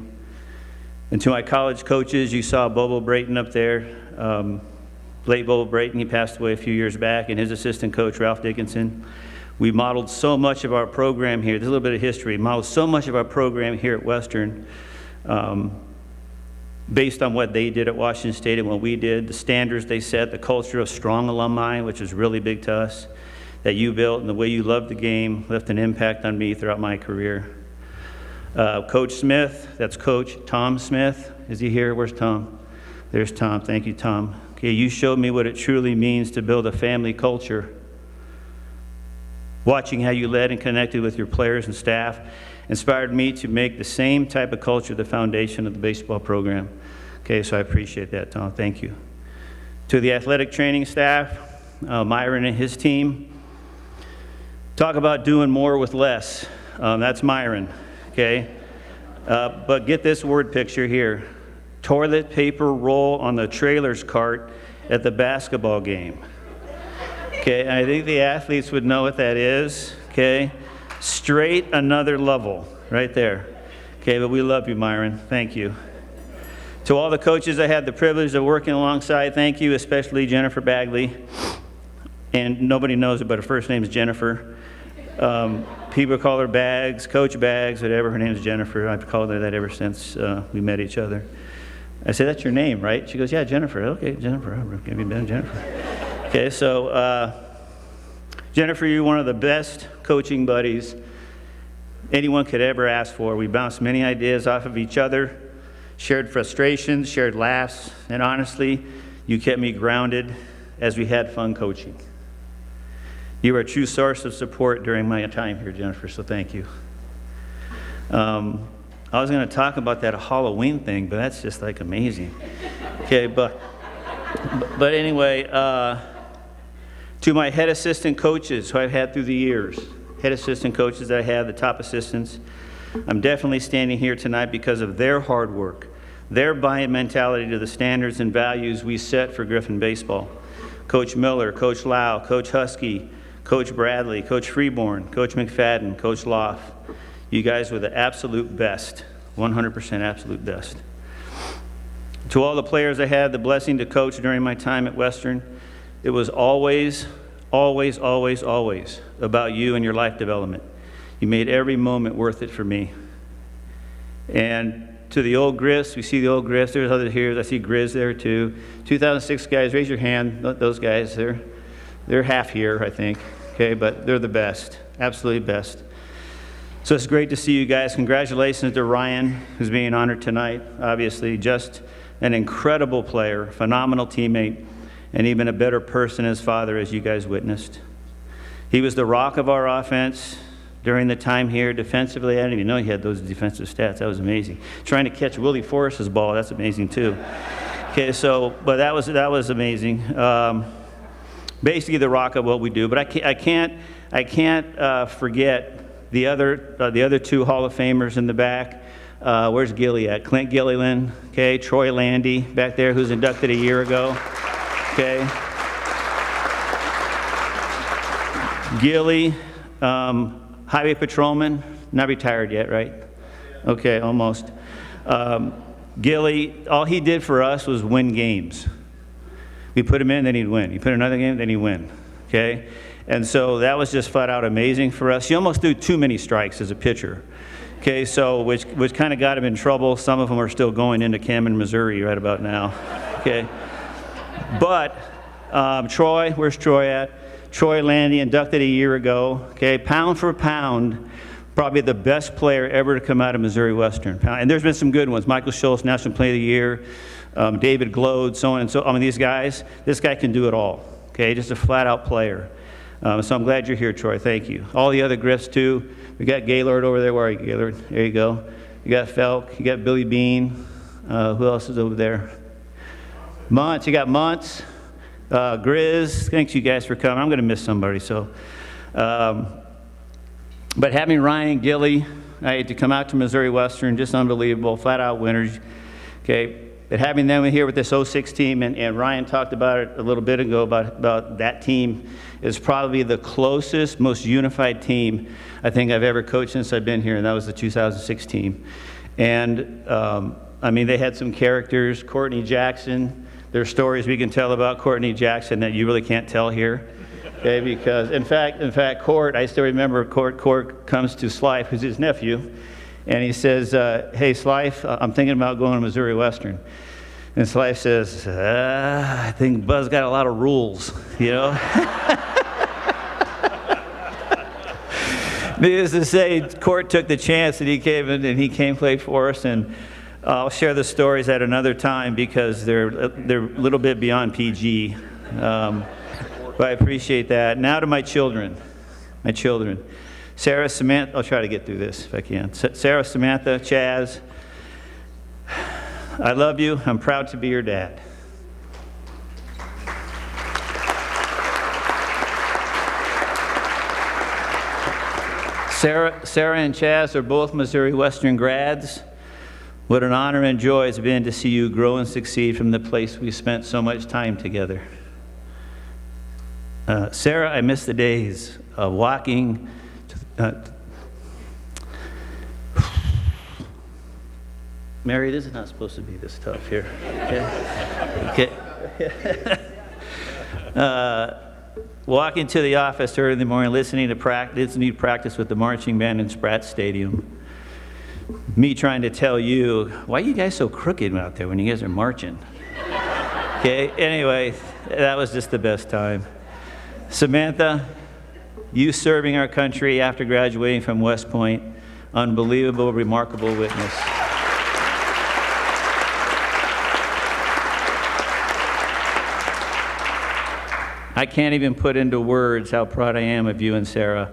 I: And to my college coaches, you saw Bobo Brayton up there, late Bobo Brayton, he passed away a few years back, and his assistant coach, Ralph Dickinson. We modeled so much of our program here, there's a little bit of history, modeled so much of our program here at Western based on what they did at Washington State and what we did, the standards they set, the culture of strong alumni, which was really big to us, that you built, and the way you loved the game left an impact on me throughout my career. Coach Smith, that's Coach Tom Smith. Is he here? Where's Tom? There's Tom. Thank you, Tom. Okay, you showed me what it truly means to build a family culture. Watching how you led and connected with your players and staff inspired me to make the same type of culture the foundation of the baseball program. Okay, so I appreciate that, Tom. Thank you. To the athletic training staff, Myron and his team, talk about doing more with less. That's Myron, okay? But get this word picture here. Toilet paper roll on the trailer's cart at the basketball game. Okay, I think the athletes would know what that is, okay? Straight another level, right there. Okay, but we love you, Myron. Thank you. To all the coaches I had the privilege of working alongside, thank you, especially Jennifer Bagley. And nobody knows it, but her first name is Jennifer. People call her Bags, Coach Bags, whatever. Her name is Jennifer. I've called her that ever since we met each other. I said, that's your name, right? She goes, yeah, Jennifer. Okay, Jennifer. I'll give you Jennifer. Okay, so Jennifer, you're one of the best coaching buddies anyone could ever ask for. We bounced many ideas off of each other, shared frustrations, shared laughs, and honestly, you kept me grounded as we had fun coaching. You were a true source of support during my time here, Jennifer, so thank you. I was going to talk about that Halloween thing, but that's just like amazing. Okay, but anyway, to my head assistant coaches who I've had through the years, head assistant coaches that I have, the top assistants, I'm definitely standing here tonight because of their hard work, their buy-in mentality to the standards and values we set for Griffin baseball. Coach Miller, Coach Lau, Coach Husky, Coach Bradley, Coach Freeborn, Coach McFadden, Coach Loff. You guys were the absolute best, 100% absolute best. To all the players I had the blessing to coach during my time at Western, it was always, always, always, always about you and your life development. You made every moment worth it for me. And to the old Griffs, we see the old Griffs, there's others here, I see Grizz there too. 2006 guys, raise your hand, those guys, they're half here, I think, okay, but they're the best, absolutely best. So it's great to see you guys. Congratulations to Ryan, who's being honored tonight. Obviously, just an incredible player, phenomenal teammate, and even a better person as father, as you guys witnessed. He was the rock of our offense during the time here. Defensively, I didn't even know he had those defensive stats. That was amazing. Trying to catch Willie Forrest's ball, that's amazing too. Okay, so, but that was amazing. Basically the rock of what we do. But I can't forget the other two Hall of Famers in the back. Where's Gilly at? Clint Gilliland, okay, Troy Landy back there, who's inducted a year ago, okay. Gilly, highway patrolman, not retired yet, right? Okay, almost. Gilly, all he did for us was win games. We put him in, then he'd win. You put another game, then he'd win, okay? And so that was just flat out amazing for us. He almost threw too many strikes as a pitcher. Okay, so which kind of got him in trouble. Some of them are still going into Camden, Missouri right about now. Okay, but Troy, where's Troy at? Troy Landy, inducted a year ago. Okay, pound for pound, probably the best player ever to come out of Missouri Western. And there's been some good ones. Michael Schultz, National Player of the Year. David Glode, so on and so. I mean, these guys. This guy can do it all. Okay, just a flat-out player. So I'm glad you're here, Troy. Thank you. All the other Griffs, too. We got Gaylord over there. Where are you, Gaylord? There you go. You got Felk. You got Billy Bean. Who else is over there? Muntz. You got Muntz. Grizz. Thanks, you guys, for coming. I'm going to miss somebody. So, but having Ryan and Gilly, I had to come out to Missouri Western, just unbelievable. Flat-out winners. Okay. But having them here with this 06 team, and Ryan talked about it a little bit ago about that team, is probably the closest, most unified team I think I've ever coached since I've been here, and that was the 2006 team. And I mean, they had some characters. Courtney Jackson, there's stories we can tell about Courtney Jackson that you really can't tell here. Okay, because in fact, Court, I still remember Court comes to Slife, who's his nephew, and he says, hey, Slife, I'm thinking about going to Missouri Western. And Slife says, I think Buzz got a lot of rules, you know? Needless to say, Court took the chance and he came in and he came play for us. And I'll share the stories at another time because they're a little bit beyond PG. But I appreciate that. Now to my children. Sarah, Samantha, I'll try to get through this if I can. Sarah, Samantha, Chaz, I love you. I'm proud to be your dad. Sarah and Chaz are both Missouri Western grads. What an honor and joy it's been to see you grow and succeed from the place we spent so much time together. Sarah, I miss the days of walking Mary, this is not supposed to be this tough here. Okay. Walking to the office early in the morning, listening to practice with the marching band in Spratt Stadium. Me trying to tell you, why are you guys so crooked out there when you guys are marching? Okay, anyway, that was just the best time. Samantha, you serving our country after graduating from West Point, unbelievable, remarkable witness. I can't even put into words how proud I am of you and Sarah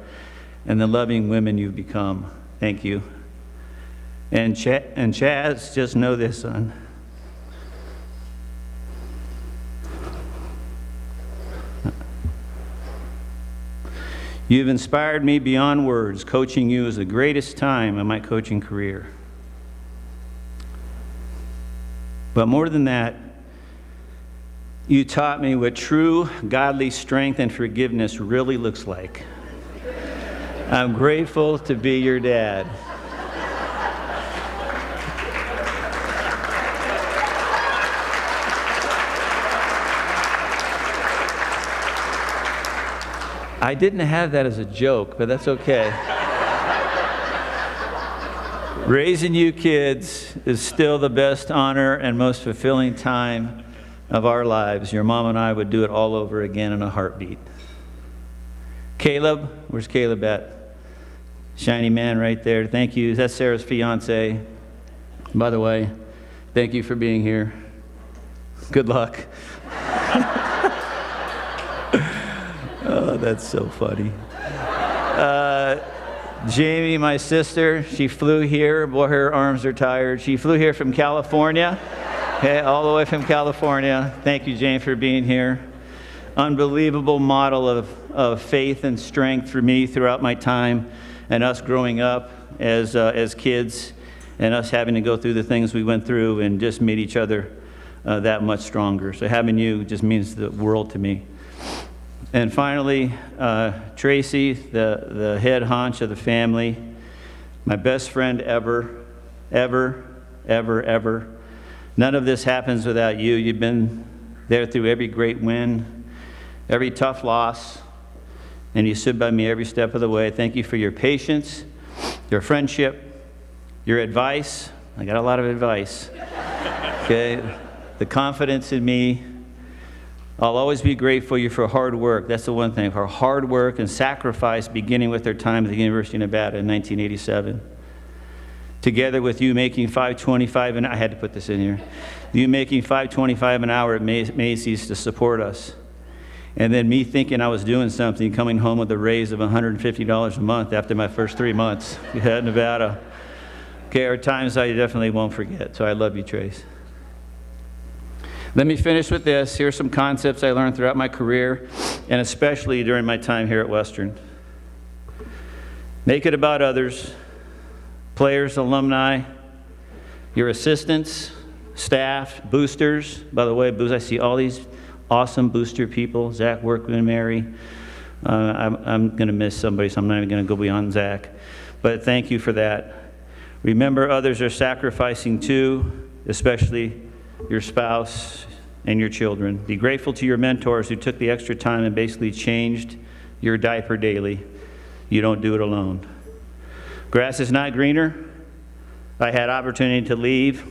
I: and the loving women you've become. Thank you. And Chaz, just know this, son. You've inspired me beyond words. Coaching you is the greatest time of my coaching career. But more than that, you taught me what true godly strength and forgiveness really looks like. I'm grateful to be your dad. I didn't have that as a joke, but that's okay. Raising you kids is still the best honor and most fulfilling time of our lives. Your mom and I would do it all over again in a heartbeat. Caleb, where's Caleb at? Shiny man right there. Thank you. That's Sarah's fiance. By the way, thank you for being here. Good luck. Oh, that's so funny. Jamie, my sister, she flew here. Boy, her arms are tired. She flew here from California, okay, all the way from California. Thank you, Jane, for being here. Unbelievable model of faith and strength for me throughout my time and us growing up as kids and us having to go through the things we went through and just made each other that much stronger. So having you just means the world to me. And finally, Tracy, the head honch of the family, my best friend ever. None of this happens without you. You've been there through every great win, every tough loss, and you stood by me every step of the way. Thank you for your patience, your friendship, your advice. I got a lot of advice. Okay, the confidence in me. I'll always be grateful for you for hard work. That's the one thing, for hard work and sacrifice beginning with their time at the University of Nevada in 1987. Together with you making $5.25 an hour, I had to put this in here, you making $5.25 an hour at Macy's to support us. And then me thinking I was doing something, coming home with a raise of $150 a month after my first 3 months at Nevada. Okay, are times I definitely won't forget. So I love you, Trace. Let me finish with this. Here are some concepts I learned throughout my career, and especially during my time here at Western. Make it about others, players, alumni, your assistants, staff, boosters. By the way, I see all these awesome booster people, Zach Workman, Mary. I'm going to miss somebody, so I'm not even going to go beyond Zach. But thank you for that. Remember, others are sacrificing too, especially your spouse and your children. Be grateful to your mentors who took the extra time and basically changed your diaper daily. You don't do it alone. Grass is not greener. I had opportunity to leave,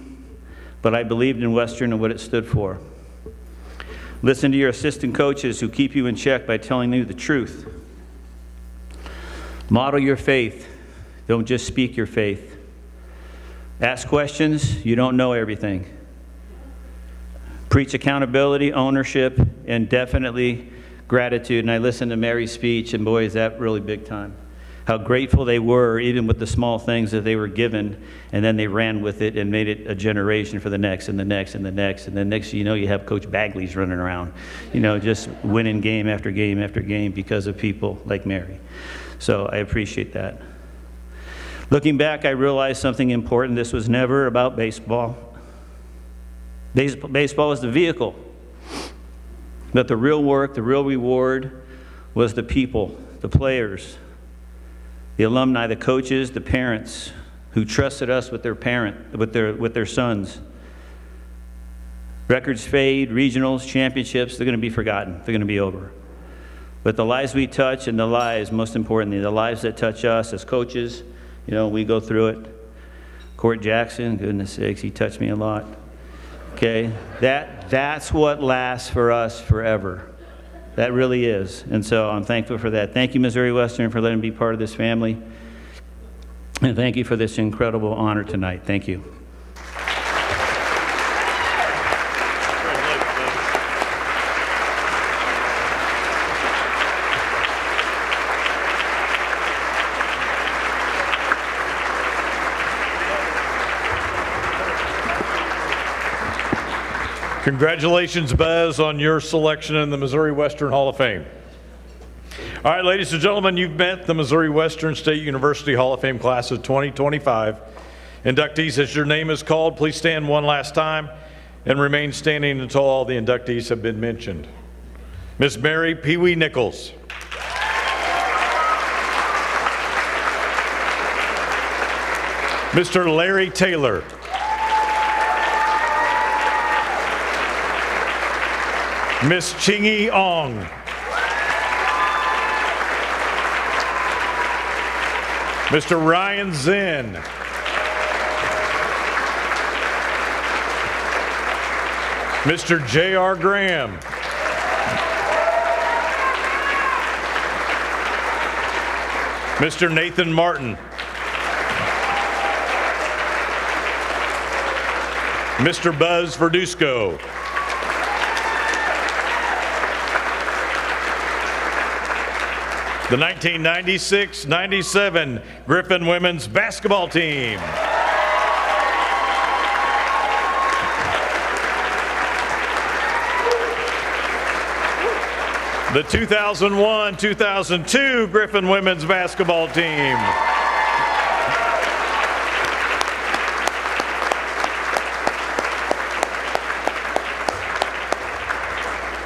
I: but I believed in Western and what it stood for. Listen to your assistant coaches who keep you in check by telling you the truth. Model your faith. Don't just speak your faith. Ask questions. You don't know everything. Preach accountability, ownership, and definitely gratitude. And I listened to Mary's speech, and boy, is that really big time. How grateful they were, even with the small things that they were given, and then they ran with it and made it a generation for the next and the next and the next. And then next thing you know, you have Coach Bagley's running around, just winning game after game after game because of people like Mary. So I appreciate that. Looking back, I realized something important. This was never about baseball. Baseball was the vehicle, but the real work, the real reward was the people, the players, the alumni, the coaches, the parents who trusted us with their sons. Records fade, regionals, championships, they're going to be forgotten. They're going to be over. But the lives we touch and the lives, most importantly, the lives that touch us as coaches, we go through it. Court Jackson, goodness sakes, he touched me a lot. Okay, that's what lasts for us forever. That really is. And so I'm thankful for that. Thank you, Missouri Western, for letting me be part of this family. And thank you for this incredible honor tonight. Thank you.
A: Congratulations, Buzz, on your selection in the Missouri Western Hall of Fame. All right, ladies and gentlemen, you've met the Missouri Western State University Hall of Fame class of 2025. Inductees, as your name is called, please stand one last time and remain standing until all the inductees have been mentioned. Ms. Mary Pee Wee Nichols. Mr. Larry Taylor. Ms. Chingy Ong. Mr. Ryan Zinn. Mr. J.R. Graham. Mr. Nathan Martin. Mr. Buzz Verdusco. The 1996-97 Griffin women's basketball team. The 2001-2002 Griffin women's basketball team.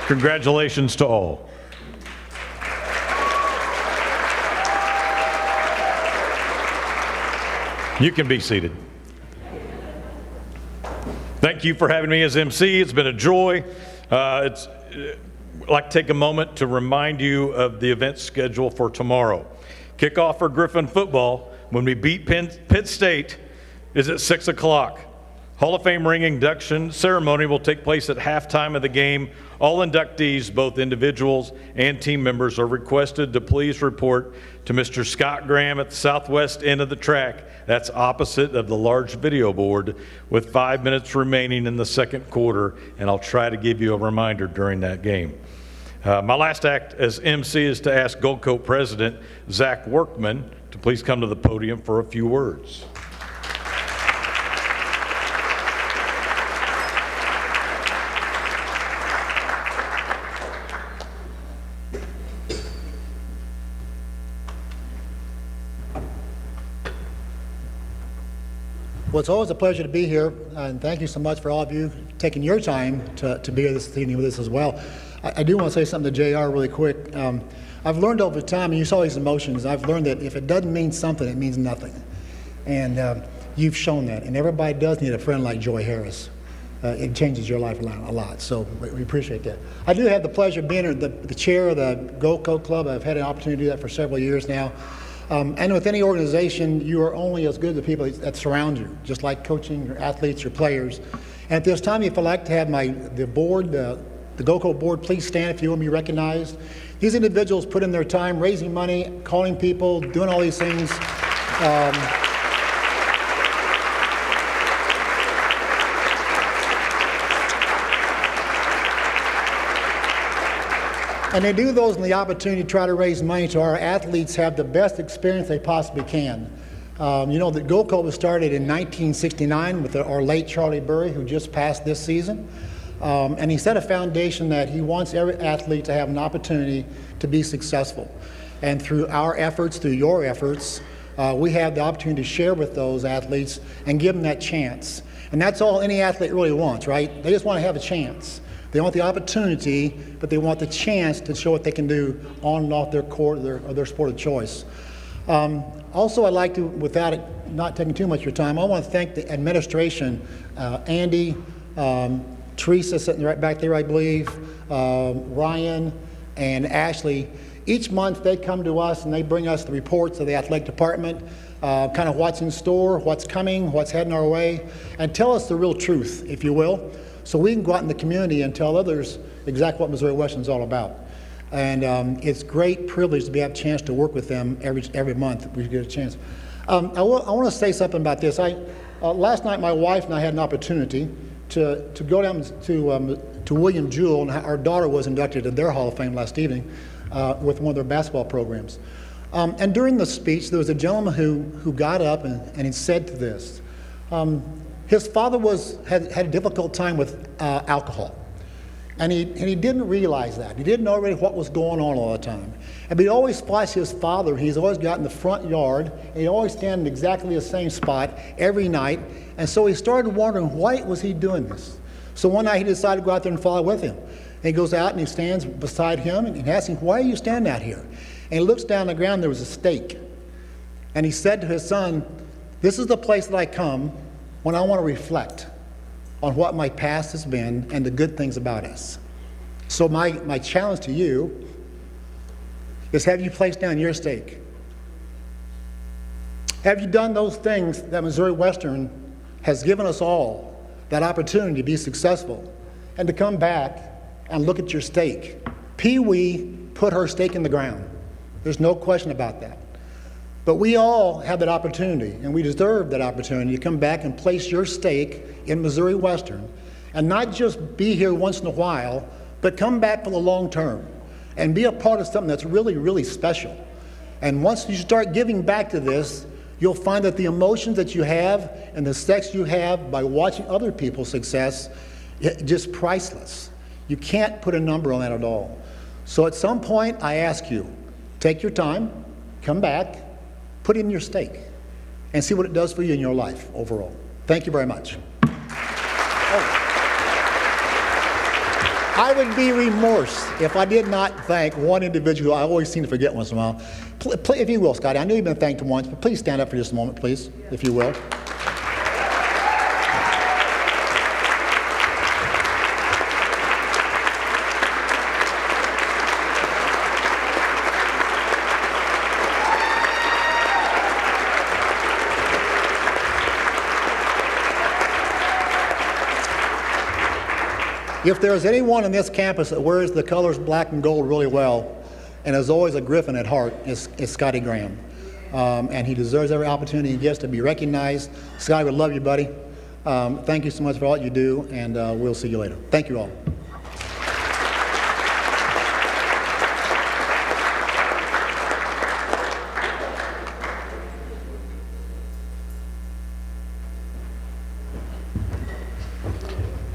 A: Congratulations to all. You can be seated. Thank you for having me as MC. It's been a joy. I'd like to take a moment to remind you of the event schedule for tomorrow. Kickoff for Griffin football when we beat Pitt State is at 6 o'clock. Hall of Fame ring induction ceremony will take place at halftime of the game. All inductees, both individuals and team members, are requested to please report to Mr. Scott Graham at the southwest end of the track. That's opposite of the large video board, with 5 minutes remaining in the second quarter, and I'll try to give you a reminder during that game. My last act as MC is to ask Gold Coat President Zach Workman to please come to the podium for a few words.
J: Well, it's always a pleasure to be here, and thank you so much for all of you taking your time to be here this evening with us as well. I do want to say something to JR really quick. I've learned over time, and you saw these emotions, I've learned that if it doesn't mean something, it means nothing. And you've shown that, and everybody does need a friend like Joy Harris. It changes your life a lot, so we appreciate that. I do have the pleasure of being the chair of the Gold Coat Club. I've had an opportunity to do that for several years now. And with any organization, you are only as good as the people that surround you, just like coaching your athletes, your players. And at this time, if I'd like to have the board, the Gold Coat board, please stand if you want to be recognized. These individuals put in their time raising money, calling people, doing all these things. And they do those in the opportunity to try to raise money so our athletes have the best experience they possibly can. You know that Gold Coat was started in 1969 with our late Charlie Burry, who just passed this season. And he set a foundation that he wants every athlete to have an opportunity to be successful. And through our efforts, through your efforts, we have the opportunity to share with those athletes and give them that chance. And that's all any athlete really wants, right? They just want to have a chance. They want the opportunity, but they want the chance to show what they can do on and off their court or their sport of choice. Also, I'd like to, without it not taking too much of your time, I want to thank the administration, Andy, Teresa sitting right back there, I believe, Ryan, and Ashley. Each month they come to us and they bring us the reports of the athletic department, kind of what's in store, what's coming, what's heading our way, and tell us the real truth, if you will, so we can go out in the community and tell others exactly what Missouri Western is all about. And it's a great privilege to have a chance to work with them every month. We get a chance. I want to say something about this. Last night my wife and I had an opportunity to go down to William Jewell, and our daughter was inducted to their Hall of Fame last evening with one of their basketball programs. And during the speech, there was a gentleman who got up and he said to this. His father had a difficult time with alcohol, and he didn't realize that. He didn't know really what was going on all the time. But he always watched his father. He's always got in the front yard, and he'd always stand in exactly the same spot every night. And so he started wondering, why was he doing this? So one night he decided to go out there and follow with him. And he goes out and he stands beside him and he asks him, why are you standing out here? And he looks down on the ground, there was a stake. And he said to his son, this is the place that I come when I want to reflect on what my past has been and the good things about us. So my challenge to you is, have you placed down your stake? Have you done those things that Missouri Western has given us all that opportunity to be successful and to come back and look at your stake? Pee Wee put her stake in the ground. There's no question about that. But we all have that opportunity, and we deserve that opportunity to come back and place your stake in Missouri Western, and not just be here once in a while, but come back for the long term and be a part of something that's really, really special. And once you start giving back to this, you'll find that the emotions that you have and the sex you have by watching other people's success, just priceless. You can't put a number on that at all. So at some point, I ask you, take your time, come back, put in your stake, and see what it does for you in your life overall. Thank you very much. I would be remorse if I did not thank one individual I always seem to forget once in a while. If you will, Scotty, I know you've been thanked once, but please stand up for just a moment, please, if you will. If there is anyone in this campus that wears the colors black and gold really well and is always a Griffin at heart, it's Scotty Graham. And he deserves every opportunity he gets to be recognized. Scotty, we love you, buddy. Thank you so much for all you do, and we'll see you later. Thank you all.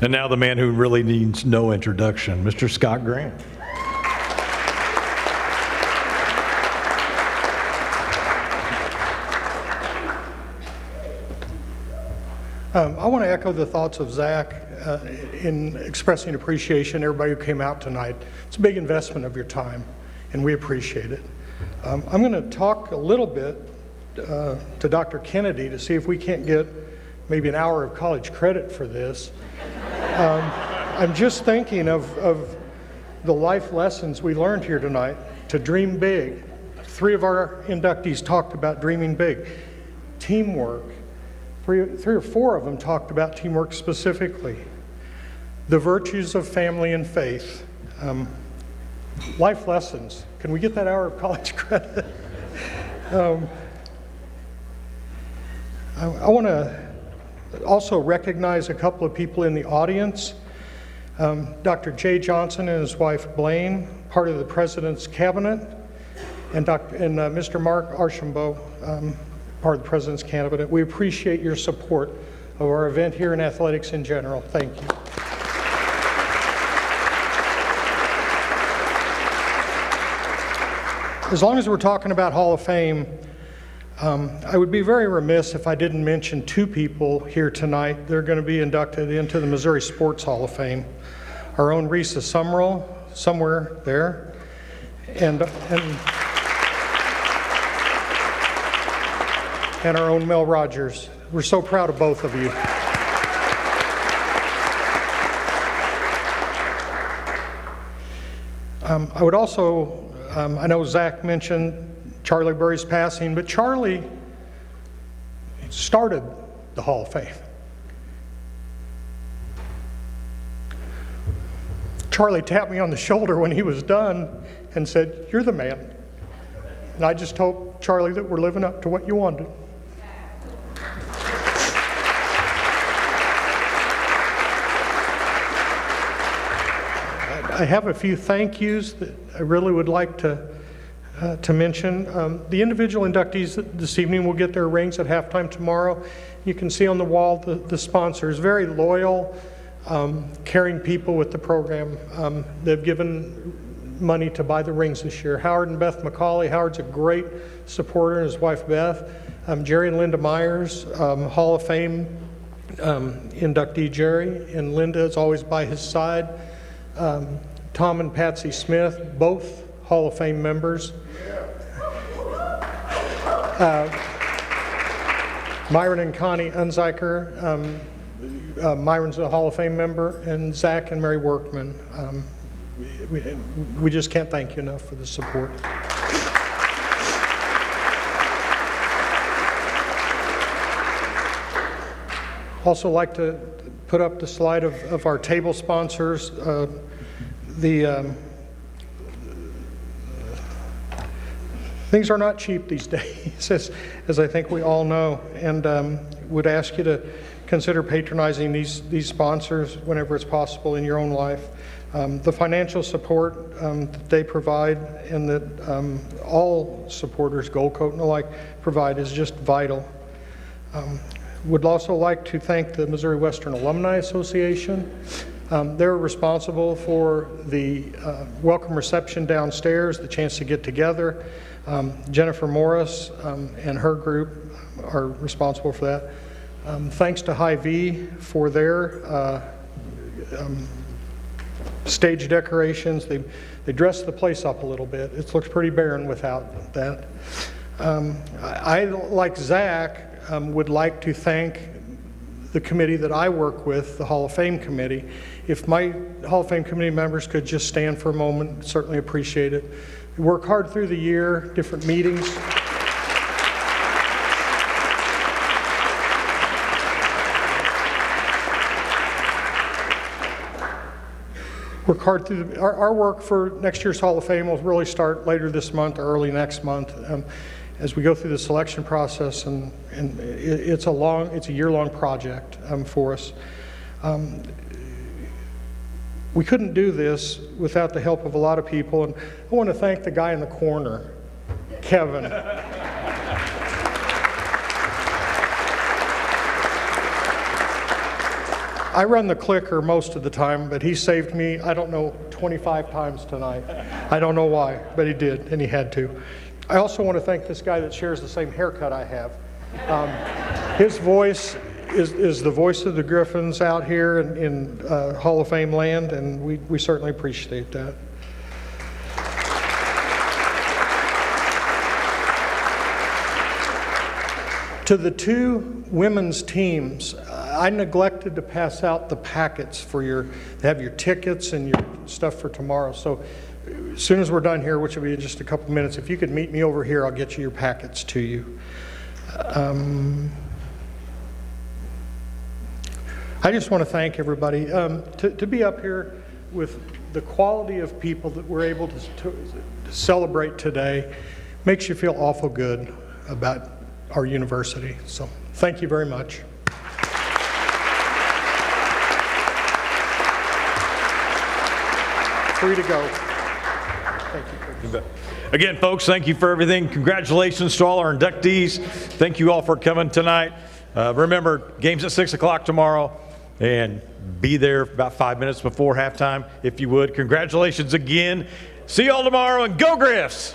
A: And now the man who really needs no introduction, Mr. Scott Graham.
K: I want to echo the thoughts of Zach in expressing appreciation to everybody who came out tonight. It's a big investment of your time, and we appreciate it. I'm going to talk a little bit to Dr. Kennedy to see if we can't get maybe an hour of college credit for this. I'm just thinking of the life lessons we learned here tonight, to dream big. 3 of our inductees talked about dreaming big. Teamwork. 3 or 4 of them talked about teamwork specifically. The virtues of family and faith. Life lessons. Can we get that hour of college credit? I want to also recognize a couple of people in the audience. Dr. Jay Johnson and his wife Blaine, part of the President's Cabinet, and Mr. Mark Archambault, part of the President's Cabinet. We appreciate your support of our event here in athletics in general. Thank you. As long as we're talking about Hall of Fame, I would be very remiss if I didn't mention 2 people here tonight. They're going to be inducted into the Missouri Sports Hall of Fame. Our own Risa Summerall, somewhere there, and our own Mel Rogers. We're so proud of both of you. I would also, I know Zach mentioned Charlie Burry's passing, but Charlie started the Hall of Fame. Charlie tapped me on the shoulder when he was done and said, "You're the man." And I just hope, Charlie, that we're living up to what you wanted. I have a few thank yous that I really would like to mention. The individual inductees this evening will get their rings at halftime tomorrow. You can see on the wall the sponsors, very loyal, caring people with the program. They've given money to buy the rings this year. Howard and Beth McCauley. Howard's a great supporter, and his wife Beth. Jerry and Linda Myers, Hall of Fame inductee Jerry, and Linda is always by his side. Tom and Patsy Smith, both Hall of Fame members. Myron and Connie Unziker, Myron's a Hall of Fame member, and Zach and Mary Workman. We just can't thank you enough for the support. Also like to put up the slide of our table sponsors. Things are not cheap these days, as I think we all know, and would ask you to consider patronizing these sponsors whenever it's possible in your own life. The financial support that they provide and that all supporters, Gold Coat and the like, provide is just vital. Would also like to thank the Missouri Western Alumni Association. They're responsible for the welcome reception downstairs, the chance to get together. Jennifer Morris and her group are responsible for that. Thanks to Hy-Vee for their stage decorations. They dressed the place up a little bit. It looks pretty barren without that. I, like Zach, would like to thank the committee that I work with, the Hall of Fame committee. If my Hall of Fame committee members could just stand for a moment, certainly appreciate it. We work hard through the year, different meetings. Work hard through our work for next year's Hall of Fame will really start later this month or early next month as we go through the selection process, and it's a year-long project for us. We couldn't do this without the help of a lot of people, and I want to thank the guy in the corner, Kevin. I run the clicker most of the time, but he saved me, I don't know, 25 times tonight. I don't know why, but he did, and he had to. I also want to thank this guy that shares the same haircut I have. His voice is the voice of the Griffins out here in Hall of Fame land, and we certainly appreciate that. To the two women's teams, I neglected to pass out the packets for to have your tickets and your stuff for tomorrow. So as soon as we're done here, which will be in just a couple minutes, if you could meet me over here, I'll get you your packets to you. I just want to thank everybody. To be up here with the quality of people that we're able to celebrate today makes you feel awful good about our university. So thank you very much. Free to go. Thank you.
A: Again, folks, thank you for everything. Congratulations to all our inductees. Thank you all for coming tonight. Remember, game's at 6 o'clock tomorrow, and be there about 5 minutes before halftime, if you would. Congratulations again. See you all tomorrow, and go Griffs!